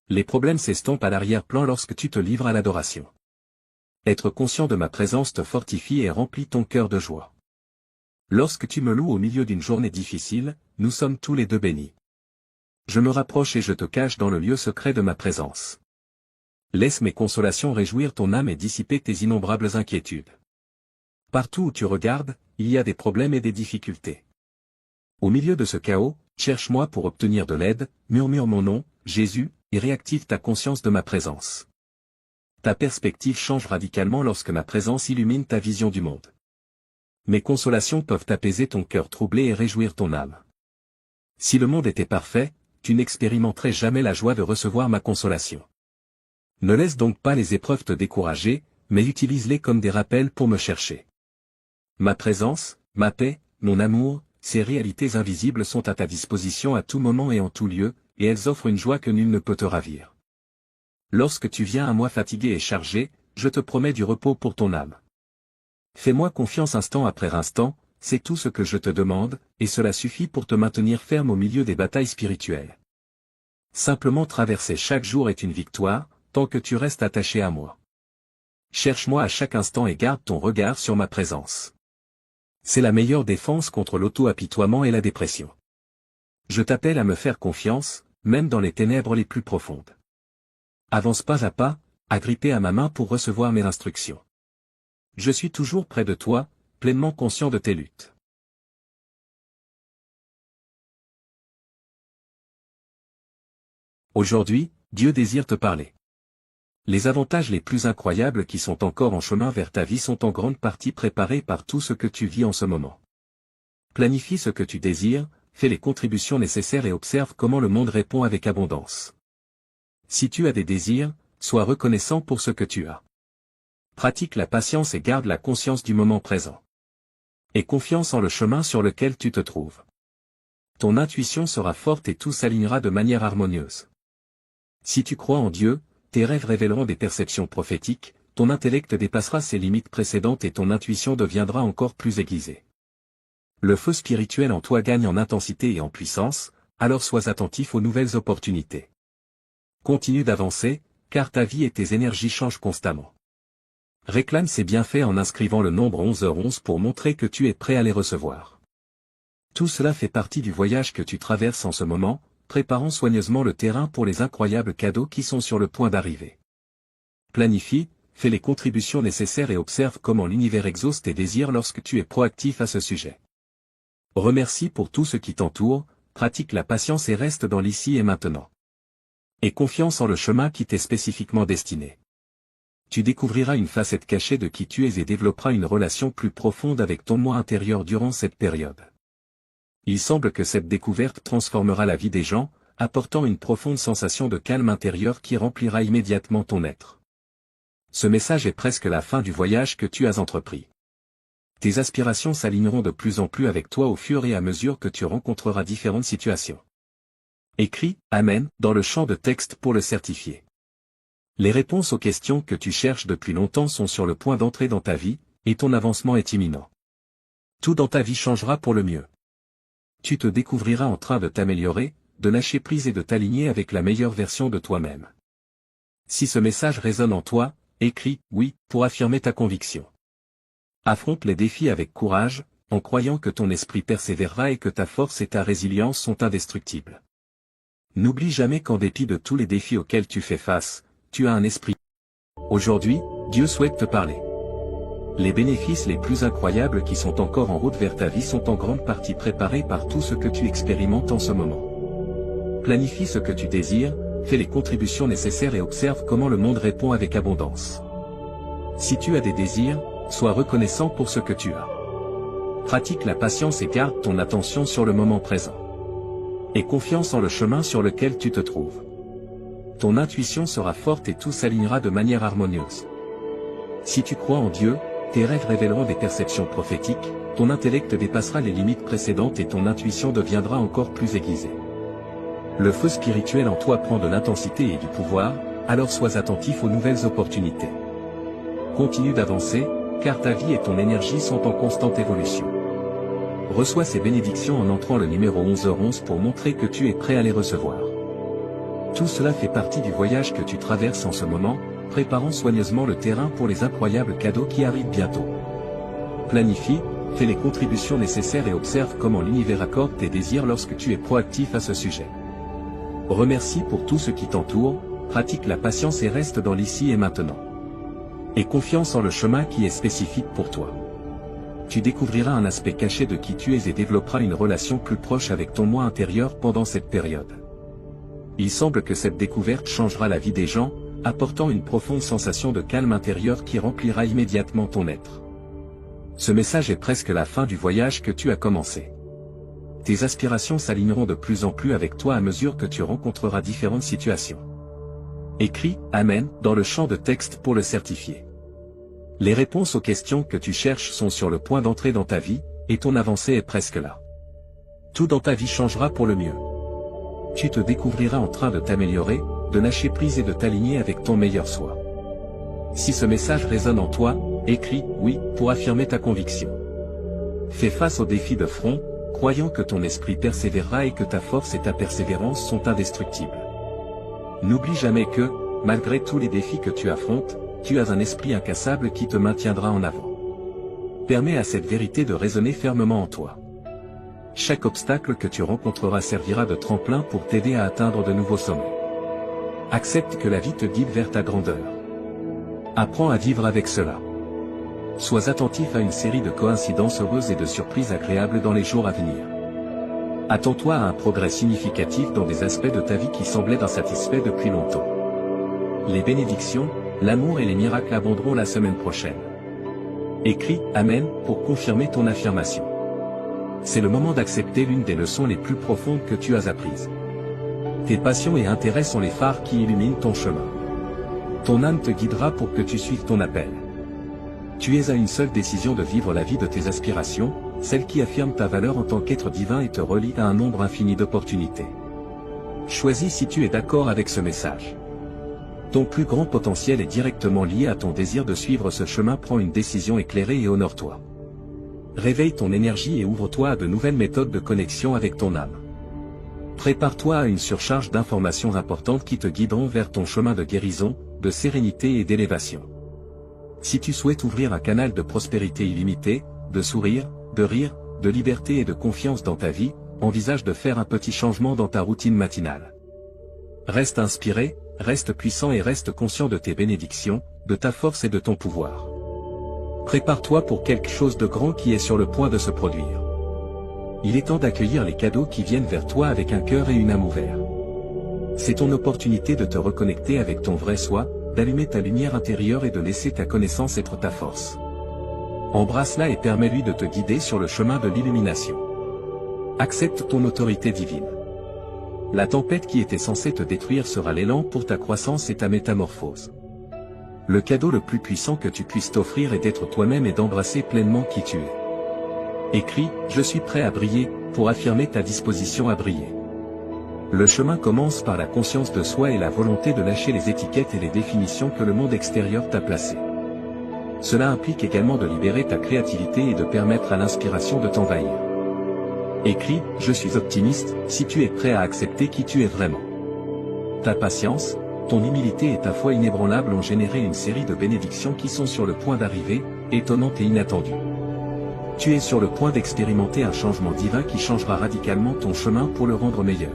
Les problèmes s'estompent à l'arrière-plan lorsque tu te livres à l'adoration. Être conscient de ma présence te fortifie et remplit ton cœur de joie. Lorsque tu me loues au milieu d'une journée difficile, nous sommes tous les deux bénis. Je me rapproche et je te cache dans le lieu secret de ma présence. Laisse mes consolations réjouir ton âme et dissiper tes innombrables inquiétudes. Partout où tu regardes, il y a des problèmes et des difficultés. Au milieu de ce chaos, cherche-moi pour obtenir de l'aide, murmure mon nom, Jésus, et réactive ta conscience de ma présence. Ta perspective change radicalement lorsque ma présence illumine ta vision du monde. Mes consolations peuvent apaiser ton cœur troublé et réjouir ton âme. Si le monde était parfait, tu n'expérimenterais jamais la joie de recevoir ma consolation. Ne laisse donc pas les épreuves te décourager, mais utilise-les comme des rappels pour me chercher. Ma présence, ma paix, mon amour, ces réalités invisibles sont à ta disposition à tout moment et en tout lieu, et elles offrent une joie que nul ne peut te ravir. Lorsque tu viens à moi fatigué et chargé, je te promets du repos pour ton âme. Fais-moi confiance instant après instant, c'est tout ce que je te demande, et cela suffit pour te maintenir ferme au milieu des batailles spirituelles. Simplement traverser chaque jour est une victoire, tant que tu restes attaché à moi. Cherche-moi à chaque instant et garde ton regard sur ma présence. C'est la meilleure défense contre l'auto-apitoiement et la dépression. Je t'appelle à me faire confiance, même dans les ténèbres les plus profondes. Avance pas à pas, agrippé à ma main pour recevoir mes instructions. Je suis toujours près de toi, pleinement conscient de tes luttes. Aujourd'hui, Dieu désire te parler. Les avantages les plus incroyables qui sont encore en chemin vers ta vie sont en grande partie préparés par tout ce que tu vis en ce moment. Planifie ce que tu désires, fais les contributions nécessaires et observe comment le monde répond avec abondance. Si tu as des désirs, sois reconnaissant pour ce que tu as. Pratique la patience et garde la conscience du moment présent. Aie confiance en le chemin sur lequel tu te trouves. Ton intuition sera forte et tout s'alignera de manière harmonieuse. Si tu crois en Dieu, tes rêves révéleront des perceptions prophétiques, ton intellect dépassera ses limites précédentes et ton intuition deviendra encore plus aiguisée. Le feu spirituel en toi gagne en intensité et en puissance, alors sois attentif aux nouvelles opportunités. Continue d'avancer, car ta vie et tes énergies changent constamment. Réclame ces bienfaits en inscrivant le nombre 11h11 pour montrer que tu es prêt à les recevoir. Tout cela fait partie du voyage que tu traverses en ce moment, préparant soigneusement le terrain pour les incroyables cadeaux qui sont sur le point d'arriver. Planifie, fais les contributions nécessaires et observe comment l'univers exauce tes désirs lorsque tu es proactif à ce sujet. Remercie pour tout ce qui t'entoure, pratique la patience et reste dans l'ici et maintenant. Aie confiance en le chemin qui t'est spécifiquement destiné. Tu découvriras une facette cachée de qui tu es et développeras une relation plus profonde avec ton moi intérieur durant cette période. Il semble que cette découverte transformera la vie des gens, apportant une profonde sensation de calme intérieur qui remplira immédiatement ton être. Ce message est presque la fin du voyage que tu as entrepris. Tes aspirations s'aligneront de plus en plus avec toi au fur et à mesure que tu rencontreras différentes situations. Écris « Amen » dans le champ de texte pour le certifier. Les réponses aux questions que tu cherches depuis longtemps sont sur le point d'entrer dans ta vie, et ton avancement est imminent. Tout dans ta vie changera pour le mieux. Tu te découvriras en train de t'améliorer, de lâcher prise et de t'aligner avec la meilleure version de toi-même. Si ce message résonne en toi, écris « Oui » pour affirmer ta conviction. Affronte les défis avec courage, en croyant que ton esprit persévérera et que ta force et ta résilience sont indestructibles. N'oublie jamais qu'en dépit de tous les défis auxquels tu fais face, tu as un esprit. Aujourd'hui, Dieu souhaite te parler. Les bénéfices les plus incroyables qui sont encore en route vers ta vie sont en grande partie préparés par tout ce que tu expérimentes en ce moment. Planifie ce que tu désires, fais les contributions nécessaires et observe comment le monde répond avec abondance. Si tu as des désirs, sois reconnaissant pour ce que tu as. Pratique la patience et garde ton attention sur le moment présent. Aie confiance en le chemin sur lequel tu te trouves. Ton intuition sera forte et tout s'alignera de manière harmonieuse. Si tu crois en Dieu, tes rêves révéleront des perceptions prophétiques, ton intellect dépassera les limites précédentes et ton intuition deviendra encore plus aiguisée. Le feu spirituel en toi prend de l'intensité et du pouvoir, alors sois attentif aux nouvelles opportunités. Continue d'avancer, car ta vie et ton énergie sont en constante évolution. Reçois ces bénédictions en entrant le numéro 11h11 pour montrer que tu es prêt à les recevoir. Tout cela fait partie du voyage que tu traverses en ce moment, préparant soigneusement le terrain pour les incroyables cadeaux qui arrivent bientôt. Planifie, fais les contributions nécessaires et observe comment l'univers accorde tes désirs lorsque tu es proactif à ce sujet. Remercie pour tout ce qui t'entoure, pratique la patience et reste dans l'ici et maintenant. Aie confiance en le chemin qui est spécifique pour toi. Tu découvriras un aspect caché de qui tu es et développeras une relation plus proche avec ton moi intérieur pendant cette période. Il semble que cette découverte changera la vie des gens, apportant une profonde sensation de calme intérieur qui remplira immédiatement ton être. Ce message est presque la fin du voyage que tu as commencé. Tes aspirations s'aligneront de plus en plus avec toi à mesure que tu rencontreras différentes situations. Écris « Amen » dans le champ de texte pour le certifier. Les réponses aux questions que tu cherches sont sur le point d'entrer dans ta vie, et ton avancée est presque là. Tout dans ta vie changera pour le mieux. Tu te découvriras en train de t'améliorer, de lâcher prise et de t'aligner avec ton meilleur soi. Si ce message résonne en toi, écris « Oui » pour affirmer ta conviction. Fais face aux défis de front, croyant que ton esprit persévérera et que ta force et ta persévérance sont indestructibles. N'oublie jamais que, malgré tous les défis que tu affrontes, tu as un esprit incassable qui te maintiendra en avant. Permets à cette vérité de résonner fermement en toi. Chaque obstacle que tu rencontreras servira de tremplin pour t'aider à atteindre de nouveaux sommets. Accepte que la vie te guide vers ta grandeur. Apprends à vivre avec cela. Sois attentif à une série de coïncidences heureuses et de surprises agréables dans les jours à venir. Attends-toi à un progrès significatif dans des aspects de ta vie qui semblaient insatisfaits depuis longtemps. Les bénédictions, l'amour et les miracles abonderont la semaine prochaine. Écris « Amen » pour confirmer ton affirmation. C'est le moment d'accepter l'une des leçons les plus profondes que tu as apprises. Tes passions et intérêts sont les phares qui illuminent ton chemin. Ton âme te guidera pour que tu suives ton appel. Tu es à une seule décision de vivre la vie de tes aspirations, celle qui affirme ta valeur en tant qu'être divin et te relie à un nombre infini d'opportunités. Choisis si tu es d'accord avec ce message. Ton plus grand potentiel est directement lié à ton désir de suivre ce chemin. Prends une décision éclairée et honore-toi. Réveille ton énergie et ouvre-toi à de nouvelles méthodes de connexion avec ton âme. Prépare-toi à une surcharge d'informations importantes qui te guideront vers ton chemin de guérison, de sérénité et d'élévation. Si tu souhaites ouvrir un canal de prospérité illimitée, de sourire, de rire, de liberté et de confiance dans ta vie, envisage de faire un petit changement dans ta routine matinale. Reste inspiré, reste puissant et reste conscient de tes bénédictions, de ta force et de ton pouvoir. Prépare-toi pour quelque chose de grand qui est sur le point de se produire. Il est temps d'accueillir les cadeaux qui viennent vers toi avec un cœur et une âme ouverts. C'est ton opportunité de te reconnecter avec ton vrai soi, d'allumer ta lumière intérieure et de laisser ta connaissance être ta force. Embrasse-la et permets-lui de te guider sur le chemin de l'illumination. Accepte ton autorité divine. La tempête qui était censée te détruire sera l'élan pour ta croissance et ta métamorphose. Le cadeau le plus puissant que tu puisses t'offrir est d'être toi-même et d'embrasser pleinement qui tu es. Écris « Je suis prêt à briller » pour affirmer ta disposition à briller. Le chemin commence par la conscience de soi et la volonté de lâcher les étiquettes et les définitions que le monde extérieur t'a placées. Cela implique également de libérer ta créativité et de permettre à l'inspiration de t'envahir. Écris « Je suis optimiste » si tu es prêt à accepter qui tu es vraiment. Ta patience, ton humilité et ta foi inébranlable ont généré une série de bénédictions qui sont sur le point d'arriver, étonnantes et inattendues. Tu es sur le point d'expérimenter un changement divin qui changera radicalement ton chemin pour le rendre meilleur.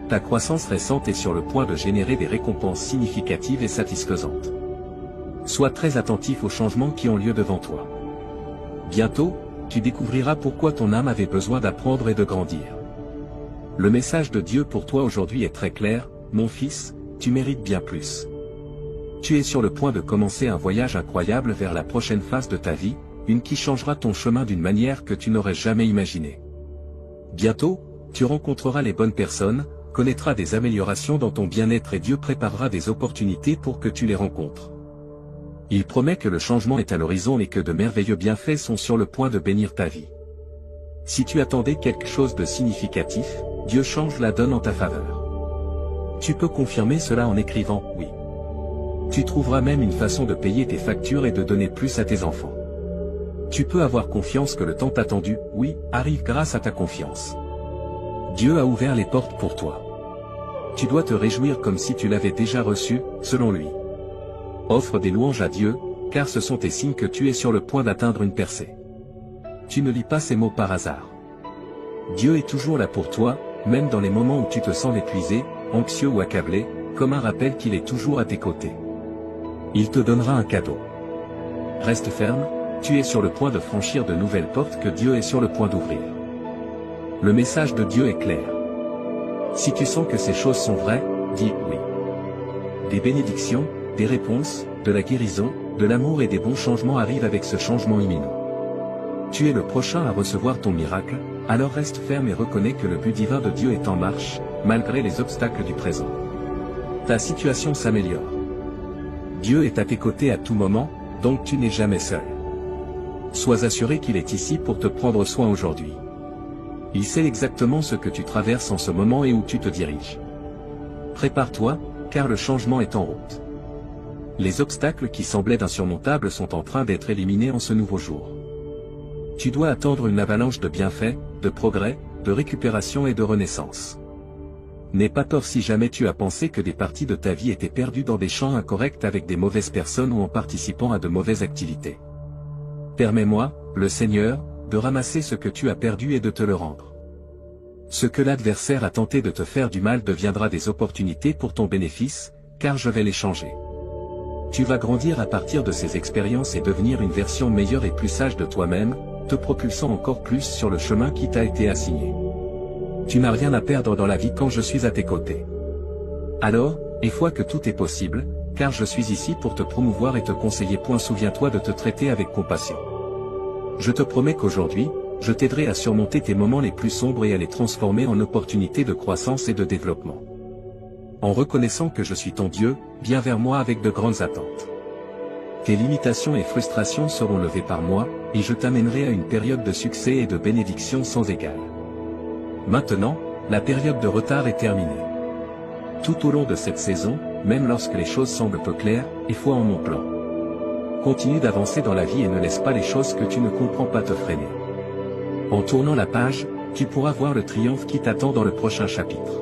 Ta croissance récente est sur le point de générer des récompenses significatives et satisfaisantes. Sois très attentif aux changements qui ont lieu devant toi. Bientôt, tu découvriras pourquoi ton âme avait besoin d'apprendre et de grandir. Le message de Dieu pour toi aujourd'hui est très clair, mon fils, tu mérites bien plus. Tu es sur le point de commencer un voyage incroyable vers la prochaine phase de ta vie, une qui changera ton chemin d'une manière que tu n'aurais jamais imaginée. Bientôt, tu rencontreras les bonnes personnes, connaîtras des améliorations dans ton bien-être et Dieu préparera des opportunités pour que tu les rencontres. Il promet que le changement est à l'horizon et que de merveilleux bienfaits sont sur le point de bénir ta vie. Si tu attendais quelque chose de significatif, Dieu change la donne en ta faveur. Tu peux confirmer cela en écrivant « oui ». Tu trouveras même une façon de payer tes factures et de donner plus à tes enfants. Tu peux avoir confiance que le temps attendu « oui » arrive grâce à ta confiance. Dieu a ouvert les portes pour toi. Tu dois te réjouir comme si tu l'avais déjà reçu, selon lui. Offre des louanges à Dieu, car ce sont tes signes que tu es sur le point d'atteindre une percée. Tu ne lis pas ces mots par hasard. Dieu est toujours là pour toi, même dans les moments où tu te sens épuisé, anxieux ou accablé, comme un rappel qu'il est toujours à tes côtés. Il te donnera un cadeau. Reste ferme, tu es sur le point de franchir de nouvelles portes que Dieu est sur le point d'ouvrir. Le message de Dieu est clair. Si tu sens que ces choses sont vraies, dis oui. Des bénédictions, des réponses, de la guérison, de l'amour et des bons changements arrivent avec ce changement imminent. Tu es le prochain à recevoir ton miracle, alors reste ferme et reconnais que le but divin de Dieu est en marche, malgré les obstacles du présent. Ta situation s'améliore. Dieu est à tes côtés à tout moment, donc tu n'es jamais seul. Sois assuré qu'il est ici pour te prendre soin aujourd'hui. Il sait exactement ce que tu traverses en ce moment et où tu te diriges. Prépare-toi, car le changement est en route. Les obstacles qui semblaient insurmontables sont en train d'être éliminés en ce nouveau jour. Tu dois attendre une avalanche de bienfaits, de progrès, de récupération et de renaissance. N'aie pas tort si jamais tu as pensé que des parties de ta vie étaient perdues dans des champs incorrects avec des mauvaises personnes ou en participant à de mauvaises activités. Permets-moi, le Seigneur, de ramasser ce que tu as perdu et de te le rendre. Ce que l'adversaire a tenté de te faire du mal deviendra des opportunités pour ton bénéfice, car je vais les changer. Tu vas grandir à partir de ces expériences et devenir une version meilleure et plus sage de toi-même, te propulsant encore plus sur le chemin qui t'a été assigné. Tu n'as rien à perdre dans la vie quand je suis à tes côtés. Alors, aie foi que tout est possible, car je suis ici pour te promouvoir et te conseiller. Souviens-toi de te traiter avec compassion. Je te promets qu'aujourd'hui, je t'aiderai à surmonter tes moments les plus sombres et à les transformer en opportunités de croissance et de développement. En reconnaissant que je suis ton Dieu, viens vers moi avec de grandes attentes. Tes limitations et frustrations seront levées par moi, et je t'amènerai à une période de succès et de bénédiction sans égale. Maintenant, la période de retard est terminée. Tout au long de cette saison, même lorsque les choses semblent peu claires, aie foi en mon plan. Continue d'avancer dans la vie et ne laisse pas les choses que tu ne comprends pas te freiner. En tournant la page, tu pourras voir le triomphe qui t'attend dans le prochain chapitre.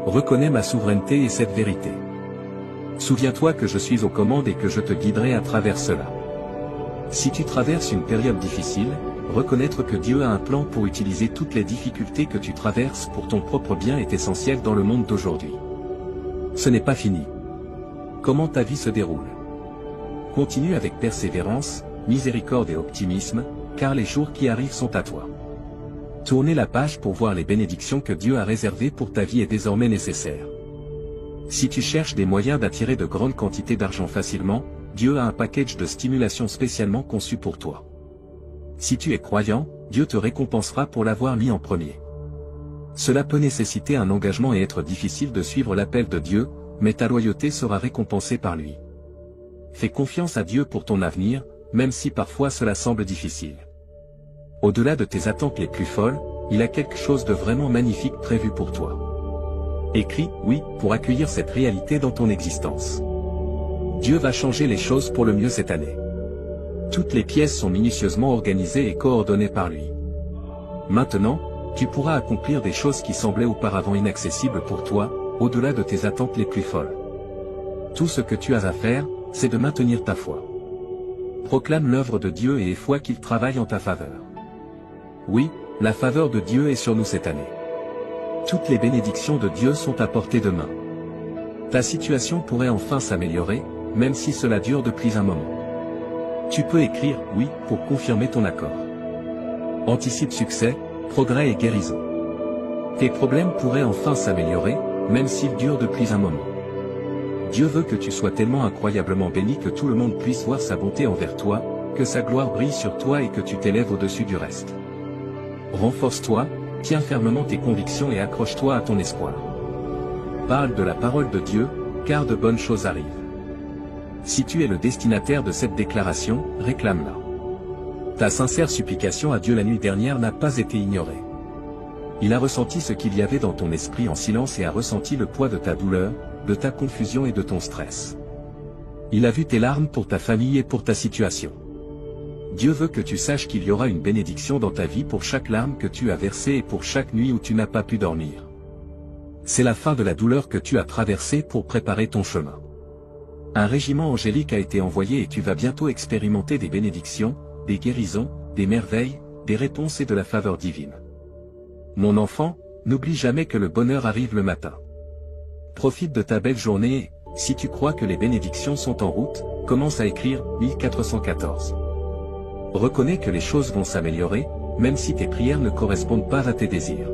Reconnais ma souveraineté et cette vérité. Souviens-toi que je suis aux commandes et que je te guiderai à travers cela. Si tu traverses une période difficile, reconnaître que Dieu a un plan pour utiliser toutes les difficultés que tu traverses pour ton propre bien est essentiel dans le monde d'aujourd'hui. Ce n'est pas fini. Comment ta vie se déroule? Continue avec persévérance, miséricorde et optimisme, car les jours qui arrivent sont à toi. Tourner la page pour voir les bénédictions que Dieu a réservées pour ta vie est désormais nécessaire. Si tu cherches des moyens d'attirer de grandes quantités d'argent facilement, Dieu a un package de stimulation spécialement conçu pour toi. Si tu es croyant, Dieu te récompensera pour l'avoir mis en premier. Cela peut nécessiter un engagement et être difficile de suivre l'appel de Dieu, mais ta loyauté sera récompensée par lui. Fais confiance à Dieu pour ton avenir, même si parfois cela semble difficile. Au-delà de tes attentes les plus folles, il a quelque chose de vraiment magnifique prévu pour toi. Écris « oui » pour accueillir cette réalité dans ton existence. Dieu va changer les choses pour le mieux cette année. Toutes les pièces sont minutieusement organisées et coordonnées par lui. Maintenant, tu pourras accomplir des choses qui semblaient auparavant inaccessibles pour toi, au-delà de tes attentes les plus folles. Tout ce que tu as à faire, c'est de maintenir ta foi. Proclame l'œuvre de Dieu et aie foi qu'il travaille en ta faveur. Oui, la faveur de Dieu est sur nous cette année. Toutes les bénédictions de Dieu sont à portée de main. Ta situation pourrait enfin s'améliorer, même si cela dure depuis un moment. Tu peux écrire « oui » pour confirmer ton accord. Anticipe succès, progrès et guérison. Tes problèmes pourraient enfin s'améliorer, même s'ils durent depuis un moment. Dieu veut que tu sois tellement incroyablement béni que tout le monde puisse voir sa bonté envers toi, que sa gloire brille sur toi et que tu t'élèves au-dessus du reste. Renforce-toi, tiens fermement tes convictions et accroche-toi à ton espoir. Parle de la parole de Dieu, car de bonnes choses arrivent. Si tu es le destinataire de cette déclaration, réclame-la. Ta sincère supplication à Dieu la nuit dernière n'a pas été ignorée. Il a ressenti ce qu'il y avait dans ton esprit en silence et a ressenti le poids de ta douleur, de ta confusion et de ton stress. Il a vu tes larmes pour ta famille et pour ta situation. Dieu veut que tu saches qu'il y aura une bénédiction dans ta vie pour chaque larme que tu as versée et pour chaque nuit où tu n'as pas pu dormir. C'est la fin de la douleur que tu as traversée pour préparer ton chemin. Un régiment angélique a été envoyé et tu vas bientôt expérimenter des bénédictions, des guérisons, des merveilles, des réponses et de la faveur divine. Mon enfant, n'oublie jamais que le bonheur arrive le matin. Profite de ta belle journée et, si tu crois que les bénédictions sont en route, commence à écrire 1414. Reconnais que les choses vont s'améliorer, même si tes prières ne correspondent pas à tes désirs.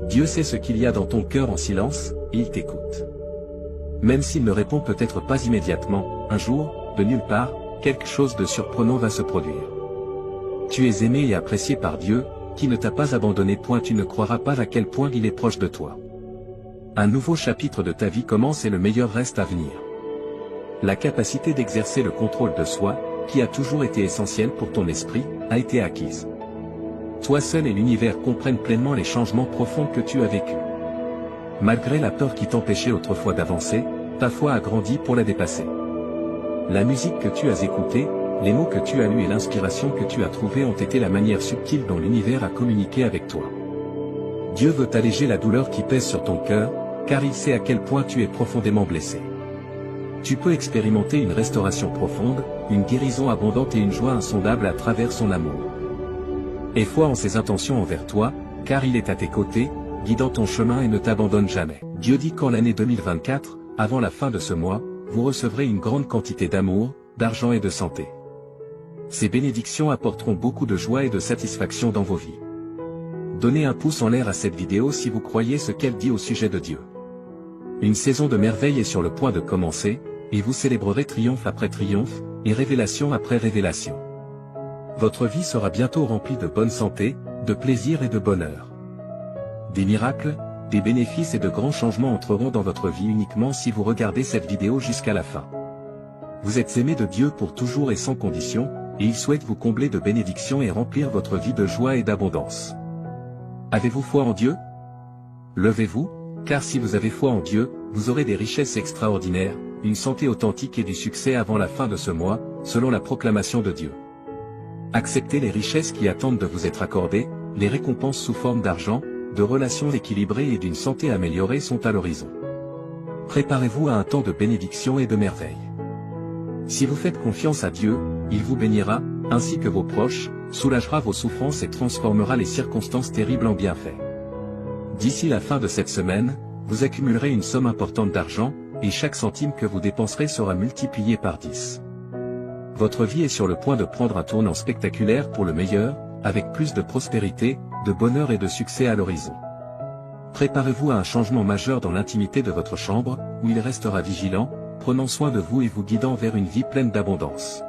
Dieu sait ce qu'il y a dans ton cœur en silence, et il t'écoute. Même s'il ne répond peut-être pas immédiatement, un jour, de nulle part, quelque chose de surprenant va se produire. Tu es aimé et apprécié par Dieu, qui ne t'a pas abandonné. Tu ne croiras pas à quel point il est proche de toi. Un nouveau chapitre de ta vie commence et le meilleur reste à venir. La capacité d'exercer le contrôle de soi, qui a toujours été essentielle pour ton esprit, a été acquise. Toi seul et l'univers comprennent pleinement les changements profonds que tu as vécus. Malgré la peur qui t'empêchait autrefois d'avancer, ta foi a grandi pour la dépasser. La musique que tu as écoutée, les mots que tu as lus et l'inspiration que tu as trouvée ont été la manière subtile dont l'univers a communiqué avec toi. Dieu veut alléger la douleur qui pèse sur ton cœur, car il sait à quel point tu es profondément blessé. Tu peux expérimenter une restauration profonde, une guérison abondante et une joie insondable à travers son amour. Aie foi en ses intentions envers toi, car il est à tes côtés, guidant ton chemin et ne t'abandonne jamais. Dieu dit qu'en l'année 2024, avant la fin de ce mois, vous recevrez une grande quantité d'amour, d'argent et de santé. Ces bénédictions apporteront beaucoup de joie et de satisfaction dans vos vies. Donnez un pouce en l'air à cette vidéo si vous croyez ce qu'elle dit au sujet de Dieu. Une saison de merveille est sur le point de commencer, et vous célébrerez triomphe après triomphe, et révélation après révélation. Votre vie sera bientôt remplie de bonne santé, de plaisir et de bonheur. Des miracles, des bénéfices et de grands changements entreront dans votre vie uniquement si vous regardez cette vidéo jusqu'à la fin. Vous êtes aimé de Dieu pour toujours et sans condition, et il souhaite vous combler de bénédictions et remplir votre vie de joie et d'abondance. Avez-vous foi en Dieu? Levez-vous, car si vous avez foi en Dieu, vous aurez des richesses extraordinaires, une santé authentique et du succès avant la fin de ce mois, selon la proclamation de Dieu. Acceptez les richesses qui attendent de vous être accordées, les récompenses sous forme d'argent, de relations équilibrées et d'une santé améliorée sont à l'horizon. Préparez-vous à un temps de bénédiction et de merveille. Si vous faites confiance à Dieu, il vous bénira, ainsi que vos proches, soulagera vos souffrances et transformera les circonstances terribles en bienfaits. D'ici la fin de cette semaine, vous accumulerez une somme importante d'argent, et chaque centime que vous dépenserez sera multiplié par 10. Votre vie est sur le point de prendre un tournant spectaculaire pour le meilleur, avec plus de prospérité, de bonheur et de succès à l'horizon. Préparez-vous à un changement majeur dans l'intimité de votre chambre, où il restera vigilant, prenant soin de vous et vous guidant vers une vie pleine d'abondance.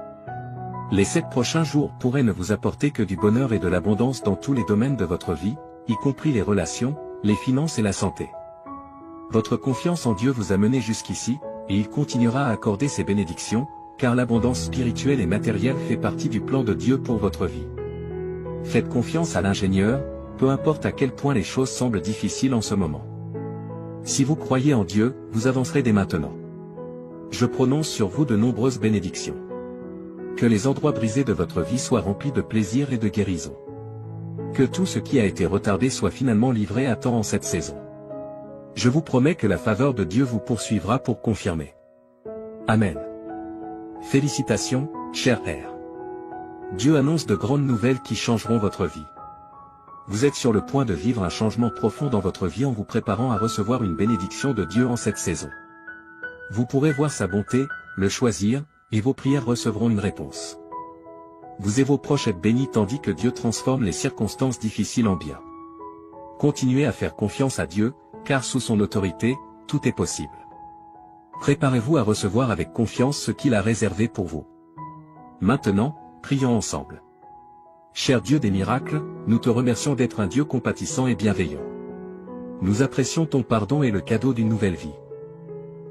Les 7 prochains jours pourraient ne vous apporter que du bonheur et de l'abondance dans tous les domaines de votre vie, y compris les relations, les finances et la santé. Votre confiance en Dieu vous a mené jusqu'ici, et il continuera à accorder ses bénédictions, car l'abondance spirituelle et matérielle fait partie du plan de Dieu pour votre vie. Faites confiance à l'ingénieur, peu importe à quel point les choses semblent difficiles en ce moment. Si vous croyez en Dieu, vous avancerez dès maintenant. Je prononce sur vous de nombreuses bénédictions. Que les endroits brisés de votre vie soient remplis de plaisir et de guérison. Que tout ce qui a été retardé soit finalement livré à temps en cette saison. Je vous promets que la faveur de Dieu vous poursuivra pour confirmer. Amen. Félicitations, cher R. Dieu annonce de grandes nouvelles qui changeront votre vie. Vous êtes sur le point de vivre un changement profond dans votre vie en vous préparant à recevoir une bénédiction de Dieu en cette saison. Vous pourrez voir sa bonté, le choisir, et vos prières recevront une réponse. Vous et vos proches êtes bénis tandis que Dieu transforme les circonstances difficiles en bien. Continuez à faire confiance à Dieu, car sous son autorité, tout est possible. Préparez-vous à recevoir avec confiance ce qu'il a réservé pour vous. Maintenant, prions ensemble. Cher Dieu des miracles, nous te remercions d'être un Dieu compatissant et bienveillant. Nous apprécions ton pardon et le cadeau d'une nouvelle vie.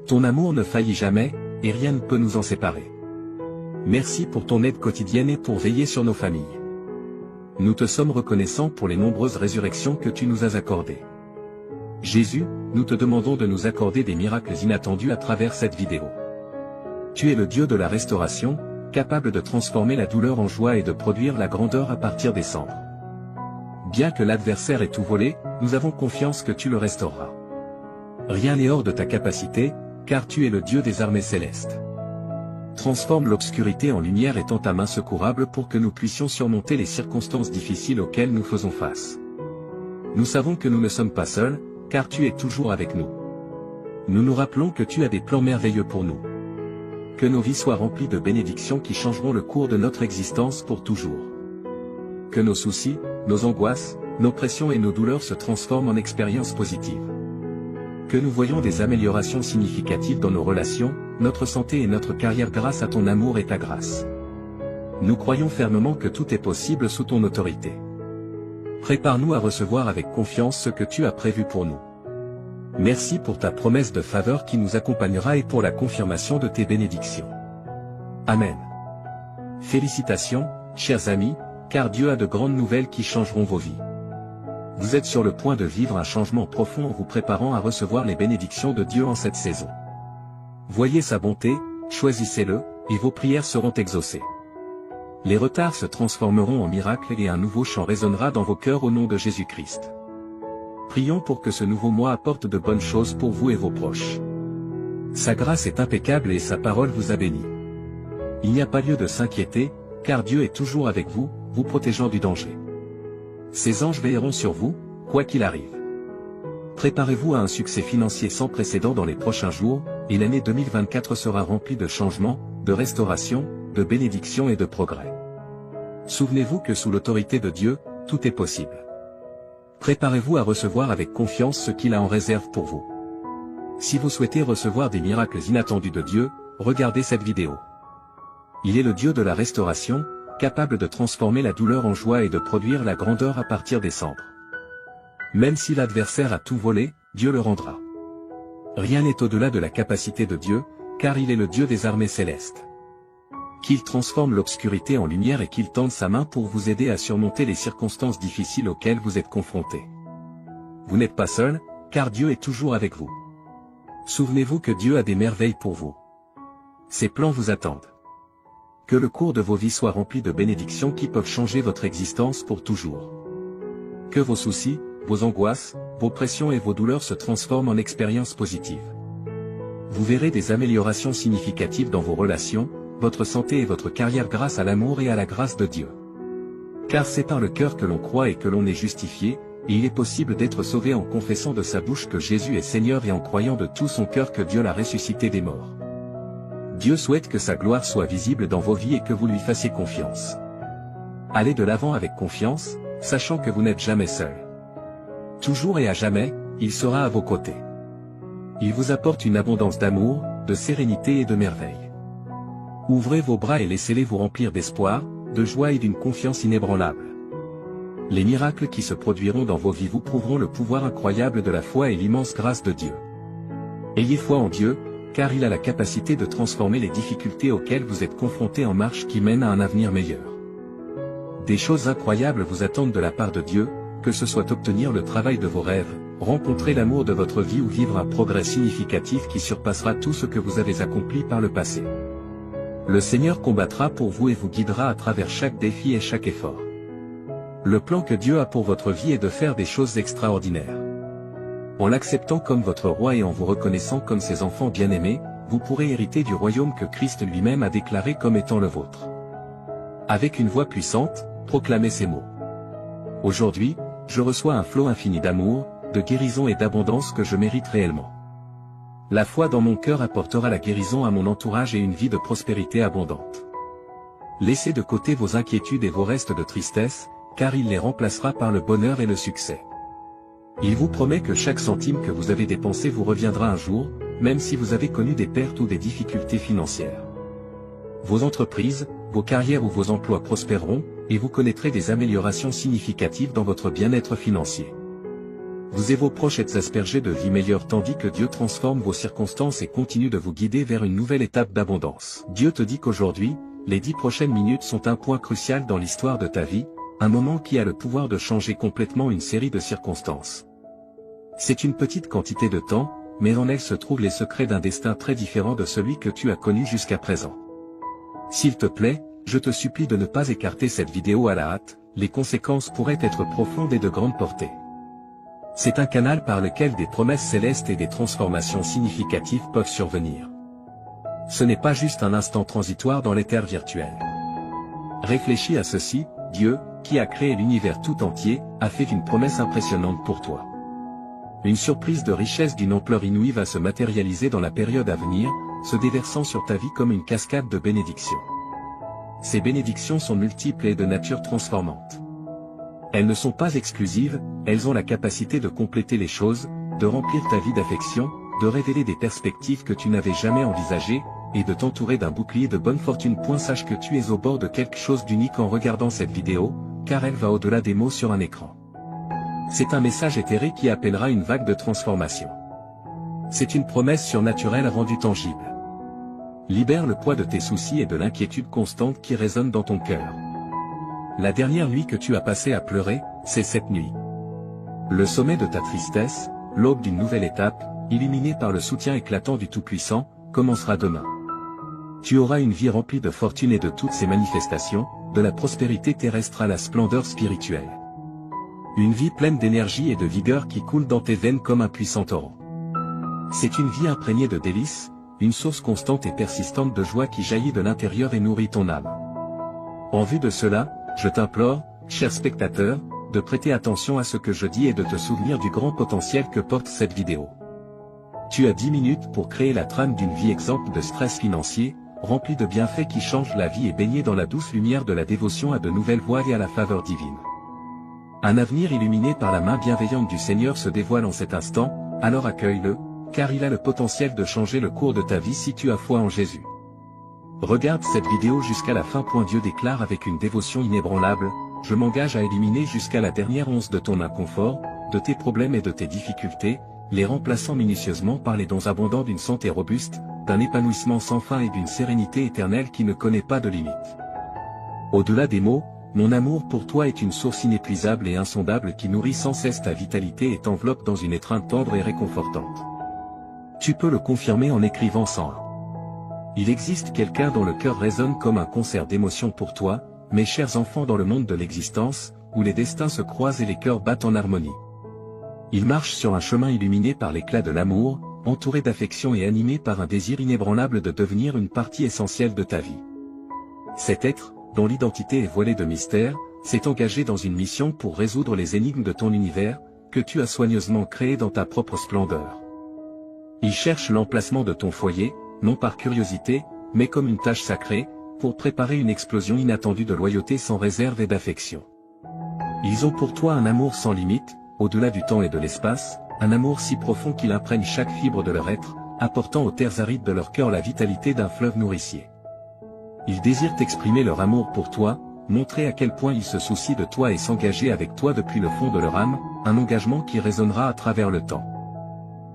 Ton amour ne faillit jamais, et rien ne peut nous en séparer. Merci pour ton aide quotidienne et pour veiller sur nos familles. Nous te sommes reconnaissants pour les nombreuses résurrections que tu nous as accordées. Jésus, nous te demandons de nous accorder des miracles inattendus à travers cette vidéo. Tu es le Dieu de la restauration, capable de transformer la douleur en joie et de produire la grandeur à partir des cendres. Bien que l'adversaire ait tout volé, nous avons confiance que tu le restaureras. Rien n'est hors de ta capacité, car tu es le Dieu des armées célestes. Transforme l'obscurité en lumière et tends ta main secourable pour que nous puissions surmonter les circonstances difficiles auxquelles nous faisons face. Nous savons que nous ne sommes pas seuls, car tu es toujours avec nous. Nous nous rappelons que tu as des plans merveilleux pour nous. Que nos vies soient remplies de bénédictions qui changeront le cours de notre existence pour toujours. Que nos soucis, nos angoisses, nos pressions et nos douleurs se transforment en expériences positives. Que nous voyons des améliorations significatives dans nos relations, notre santé et notre carrière grâce à ton amour et ta grâce. Nous croyons fermement que tout est possible sous ton autorité. Prépare-nous à recevoir avec confiance ce que tu as prévu pour nous. Merci pour ta promesse de faveur qui nous accompagnera et pour la confirmation de tes bénédictions. Amen. Félicitations, chers amis, car Dieu a de grandes nouvelles qui changeront vos vies. Vous êtes sur le point de vivre un changement profond en vous préparant à recevoir les bénédictions de Dieu en cette saison. Voyez sa bonté, choisissez-le, et vos prières seront exaucées. Les retards se transformeront en miracles et un nouveau chant résonnera dans vos cœurs au nom de Jésus-Christ. Prions pour que ce nouveau mois apporte de bonnes choses pour vous et vos proches. Sa grâce est impeccable et sa parole vous a béni. Il n'y a pas lieu de s'inquiéter, car Dieu est toujours avec vous, vous protégeant du danger. Ses anges veilleront sur vous, quoi qu'il arrive. Préparez-vous à un succès financier sans précédent dans les prochains jours, et l'année 2024 sera remplie de changements, de restauration, de bénédictions et de progrès. Souvenez-vous que sous l'autorité de Dieu, tout est possible. Préparez-vous à recevoir avec confiance ce qu'il a en réserve pour vous. Si vous souhaitez recevoir des miracles inattendus de Dieu, regardez cette vidéo. Il est le Dieu de la restauration, capable de transformer la douleur en joie et de produire la grandeur à partir des cendres. Même si l'adversaire a tout volé, Dieu le rendra. Rien n'est au-delà de la capacité de Dieu, car il est le Dieu des armées célestes. Qu'il transforme l'obscurité en lumière et qu'il tende sa main pour vous aider à surmonter les circonstances difficiles auxquelles vous êtes confrontés. Vous n'êtes pas seul, car Dieu est toujours avec vous. Souvenez-vous que Dieu a des merveilles pour vous. Ses plans vous attendent. Que le cours de vos vies soit rempli de bénédictions qui peuvent changer votre existence pour toujours. Que vos soucis, vos angoisses, vos pressions et vos douleurs se transforment en expériences positives. Vous verrez des améliorations significatives dans vos relations, votre santé et votre carrière grâce à l'amour et à la grâce de Dieu. Car c'est par le cœur que l'on croit et que l'on est justifié, et il est possible d'être sauvé en confessant de sa bouche que Jésus est Seigneur et en croyant de tout son cœur que Dieu l'a ressuscité des morts. Dieu souhaite que sa gloire soit visible dans vos vies et que vous lui fassiez confiance. Allez de l'avant avec confiance, sachant que vous n'êtes jamais seul. Toujours et à jamais, il sera à vos côtés. Il vous apporte une abondance d'amour, de sérénité et de merveille. Ouvrez vos bras et laissez-les vous remplir d'espoir, de joie et d'une confiance inébranlable. Les miracles qui se produiront dans vos vies vous prouveront le pouvoir incroyable de la foi et l'immense grâce de Dieu. Ayez foi en Dieu, car il a la capacité de transformer les difficultés auxquelles vous êtes confrontés en marche qui mènent à un avenir meilleur. Des choses incroyables vous attendent de la part de Dieu, que ce soit obtenir le travail de vos rêves, rencontrer l'amour de votre vie ou vivre un progrès significatif qui surpassera tout ce que vous avez accompli par le passé. Le Seigneur combattra pour vous et vous guidera à travers chaque défi et chaque effort. Le plan que Dieu a pour votre vie est de faire des choses extraordinaires. En l'acceptant comme votre roi et en vous reconnaissant comme ses enfants bien-aimés, vous pourrez hériter du royaume que Christ lui-même a déclaré comme étant le vôtre. Avec une voix puissante, proclamez ces mots. Aujourd'hui, je reçois un flot infini d'amour, de guérison et d'abondance que je mérite réellement. La foi dans mon cœur apportera la guérison à mon entourage et une vie de prospérité abondante. Laissez de côté vos inquiétudes et vos restes de tristesse, car il les remplacera par le bonheur et le succès. Il vous promet que chaque centime que vous avez dépensé vous reviendra un jour, même si vous avez connu des pertes ou des difficultés financières. Vos entreprises, vos carrières ou vos emplois prospéreront, et vous connaîtrez des améliorations significatives dans votre bien-être financier. Vous et vos proches êtes aspergés de vie meilleure tandis que Dieu transforme vos circonstances et continue de vous guider vers une nouvelle étape d'abondance. Dieu te dit qu'aujourd'hui, les 10 prochaines minutes sont un point crucial dans l'histoire de ta vie, un moment qui a le pouvoir de changer complètement une série de circonstances. C'est une petite quantité de temps, mais en elle se trouvent les secrets d'un destin très différent de celui que tu as connu jusqu'à présent. S'il te plaît, je te supplie de ne pas écarter cette vidéo à la hâte, les conséquences pourraient être profondes et de grande portée. C'est un canal par lequel des promesses célestes et des transformations significatives peuvent survenir. Ce n'est pas juste un instant transitoire dans l'éther virtuel. Réfléchis à ceci, Dieu, qui a créé l'univers tout entier, a fait une promesse impressionnante pour toi. Une surprise de richesse d'une ampleur inouïe va se matérialiser dans la période à venir, se déversant sur ta vie comme une cascade de bénédictions. Ces bénédictions sont multiples et de nature transformante. Elles ne sont pas exclusives, elles ont la capacité de compléter les choses, de remplir ta vie d'affection, de révéler des perspectives que tu n'avais jamais envisagées, et de t'entourer d'un bouclier de bonne fortune. Sache que tu es au bord de quelque chose d'unique en regardant cette vidéo, car elle va au-delà des mots sur un écran. C'est un message éthéré qui appellera une vague de transformation. C'est une promesse surnaturelle rendue tangible. Libère le poids de tes soucis et de l'inquiétude constante qui résonne dans ton cœur. La dernière nuit que tu as passée à pleurer, c'est cette nuit. Le sommet de ta tristesse, l'aube d'une nouvelle étape, illuminée par le soutien éclatant du Tout-Puissant, commencera demain. Tu auras une vie remplie de fortune et de toutes ses manifestations, de la prospérité terrestre à la splendeur spirituelle. Une vie pleine d'énergie et de vigueur qui coule dans tes veines comme un puissant torrent. C'est une vie imprégnée de délices, une source constante et persistante de joie qui jaillit de l'intérieur et nourrit ton âme. En vue de cela, je t'implore, cher spectateur, de prêter attention à ce que je dis et de te souvenir du grand potentiel que porte cette vidéo. Tu as 10 minutes pour créer la trame d'une vie exempte de stress financier, remplie de bienfaits qui changent la vie et baignée dans la douce lumière de la dévotion à de nouvelles voies et à la faveur divine. Un avenir illuminé par la main bienveillante du Seigneur se dévoile en cet instant, alors accueille-le, car il a le potentiel de changer le cours de ta vie si tu as foi en Jésus. Regarde cette vidéo jusqu'à la fin. Dieu déclare avec une dévotion inébranlable, je m'engage à éliminer jusqu'à la dernière once de ton inconfort, de tes problèmes et de tes difficultés, les remplaçant minutieusement par les dons abondants d'une santé robuste, d'un épanouissement sans fin et d'une sérénité éternelle qui ne connaît pas de limite. Au-delà des mots, mon amour pour toi est une source inépuisable et insondable qui nourrit sans cesse ta vitalité et t'enveloppe dans une étreinte tendre et réconfortante. Tu peux le confirmer en écrivant 101. Il existe quelqu'un dont le cœur résonne comme un concert d'émotions pour toi, mes chers enfants, dans le monde de l'existence, où les destins se croisent et les cœurs battent en harmonie. Il marche sur un chemin illuminé par l'éclat de l'amour, entouré d'affection et animé par un désir inébranlable de devenir une partie essentielle de ta vie. Cet être, dont l'identité est voilée de mystère, s'est engagé dans une mission pour résoudre les énigmes de ton univers, que tu as soigneusement créé dans ta propre splendeur. Il cherche l'emplacement de ton foyer, non par curiosité, mais comme une tâche sacrée, pour préparer une explosion inattendue de loyauté sans réserve et d'affection. Ils ont pour toi un amour sans limite, au-delà du temps et de l'espace, un amour si profond qu'il imprègne chaque fibre de leur être, apportant aux terres arides de leur cœur la vitalité d'un fleuve nourricier. Ils désirent exprimer leur amour pour toi, montrer à quel point ils se soucient de toi et s'engager avec toi depuis le fond de leur âme, un engagement qui résonnera à travers le temps.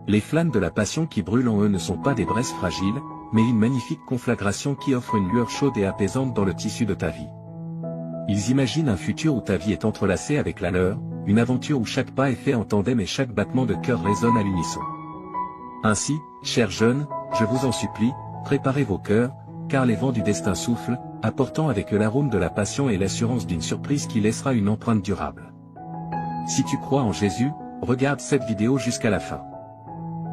Les flammes de la passion qui brûlent en eux ne sont pas des braises fragiles, mais une magnifique conflagration qui offre une lueur chaude et apaisante dans le tissu de ta vie. Ils imaginent un futur où ta vie est entrelacée avec la leur, une aventure où chaque pas est fait en tandem et chaque battement de cœur résonne à l'unisson. Ainsi, chers jeunes, je vous en supplie, préparez vos cœurs, car les vents du destin soufflent, apportant avec eux l'arôme de la passion et l'assurance d'une surprise qui laissera une empreinte durable. Si tu crois en Jésus, regarde cette vidéo jusqu'à la fin.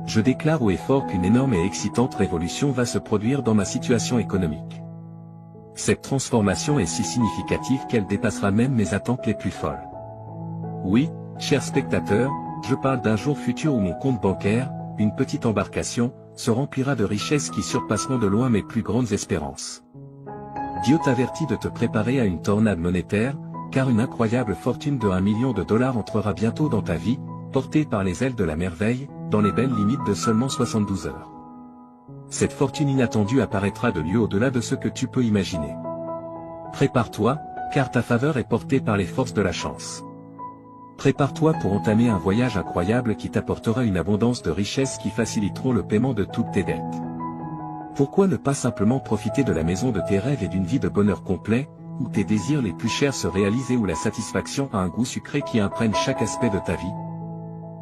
Je déclare haut et fort qu'une énorme et excitante révolution va se produire dans ma situation économique. Cette transformation est si significative qu'elle dépassera même mes attentes les plus folles. Oui, chers spectateurs, je parle d'un jour futur où mon compte bancaire, une petite embarcation, se remplira de richesses qui surpasseront de loin mes plus grandes espérances. Dieu t'avertit de te préparer à une tornade monétaire, car une incroyable fortune de $1 million entrera bientôt dans ta vie, portée par les ailes de la merveille, dans les belles limites de seulement 72 heures. Cette fortune inattendue apparaîtra de lieu au-delà de ce que tu peux imaginer. Prépare-toi, car ta faveur est portée par les forces de la chance. Prépare-toi pour entamer un voyage incroyable qui t'apportera une abondance de richesses qui faciliteront le paiement de toutes tes dettes. Pourquoi ne pas simplement profiter de la maison de tes rêves et d'une vie de bonheur complet, où tes désirs les plus chers se réalisent et où la satisfaction a un goût sucré qui imprègne chaque aspect de ta vie?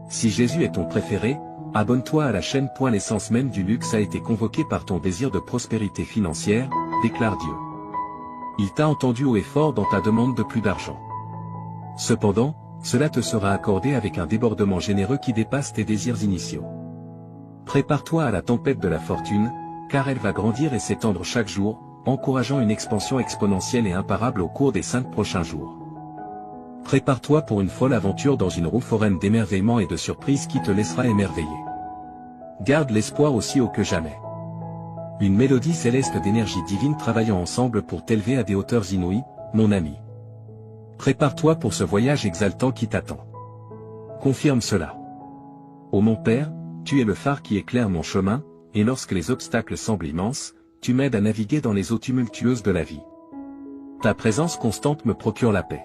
Si Jésus est ton préféré, abonne-toi à la chaîne. L'essence même du luxe a été convoquée par ton désir de prospérité financière, déclare Dieu. Il t'a entendu haut et fort dans ta demande de plus d'argent. Cependant, cela te sera accordé avec un débordement généreux qui dépasse tes désirs initiaux. Prépare-toi à la tempête de la fortune, car elle va grandir et s'étendre chaque jour, encourageant une expansion exponentielle et imparable au cours des 5 prochains jours. Prépare-toi pour une folle aventure dans une roue foraine d'émerveillement et de surprises qui te laissera émerveiller. Garde l'espoir aussi haut que jamais. Une mélodie céleste d'énergie divine travaillant ensemble pour t'élever à des hauteurs inouïes, mon ami. Prépare-toi pour ce voyage exaltant qui t'attend. Confirme cela. Ô mon Père, tu es le phare qui éclaire mon chemin, et lorsque les obstacles semblent immenses, tu m'aides à naviguer dans les eaux tumultueuses de la vie. Ta présence constante me procure la paix.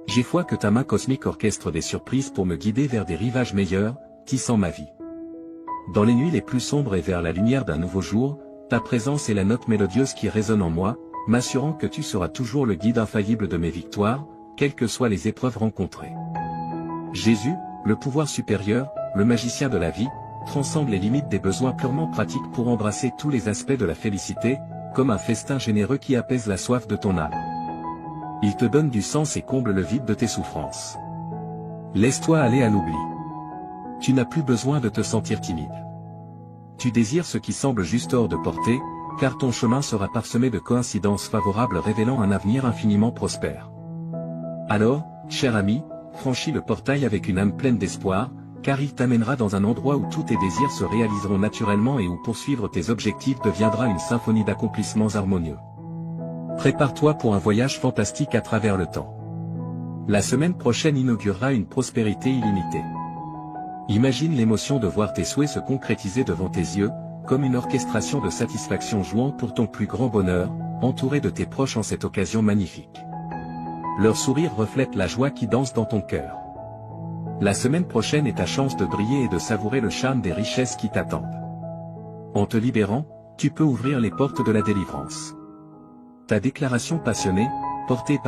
J'ai foi que ta main cosmique orchestre des surprises pour me guider vers des rivages meilleurs, tissant ma vie. Dans les nuits les plus sombres et vers la lumière d'un nouveau jour, ta présence est la note mélodieuse qui résonne en moi, m'assurant que tu seras toujours le guide infaillible de mes victoires, quelles que soient les épreuves rencontrées. Jésus, le pouvoir supérieur, le magicien de la vie, transcende les limites des besoins purement pratiques pour embrasser tous les aspects de la félicité, comme un festin généreux qui apaise la soif de ton âme. Il te donne du sens et comble le vide de tes souffrances. Laisse-toi aller à l'oubli. Tu n'as plus besoin de te sentir timide. Tu désires ce qui semble juste hors de portée, car ton chemin sera parsemé de coïncidences favorables révélant un avenir infiniment prospère. Alors, cher ami, franchis le portail avec une âme pleine d'espoir, car il t'amènera dans un endroit où tous tes désirs se réaliseront naturellement et où poursuivre tes objectifs deviendra une symphonie d'accomplissements harmonieux. Prépare-toi pour un voyage fantastique à travers le temps. La semaine prochaine inaugurera une prospérité illimitée. Imagine l'émotion de voir tes souhaits se concrétiser devant tes yeux, comme une orchestration de satisfaction jouant pour ton plus grand bonheur, entouré de tes proches en cette occasion magnifique. Leur sourire reflète la joie qui danse dans ton cœur. La semaine prochaine est ta chance de briller et de savourer le charme des richesses qui t'attendent. En te libérant, tu peux ouvrir les portes de la délivrance. Ta déclaration passionnée, portée par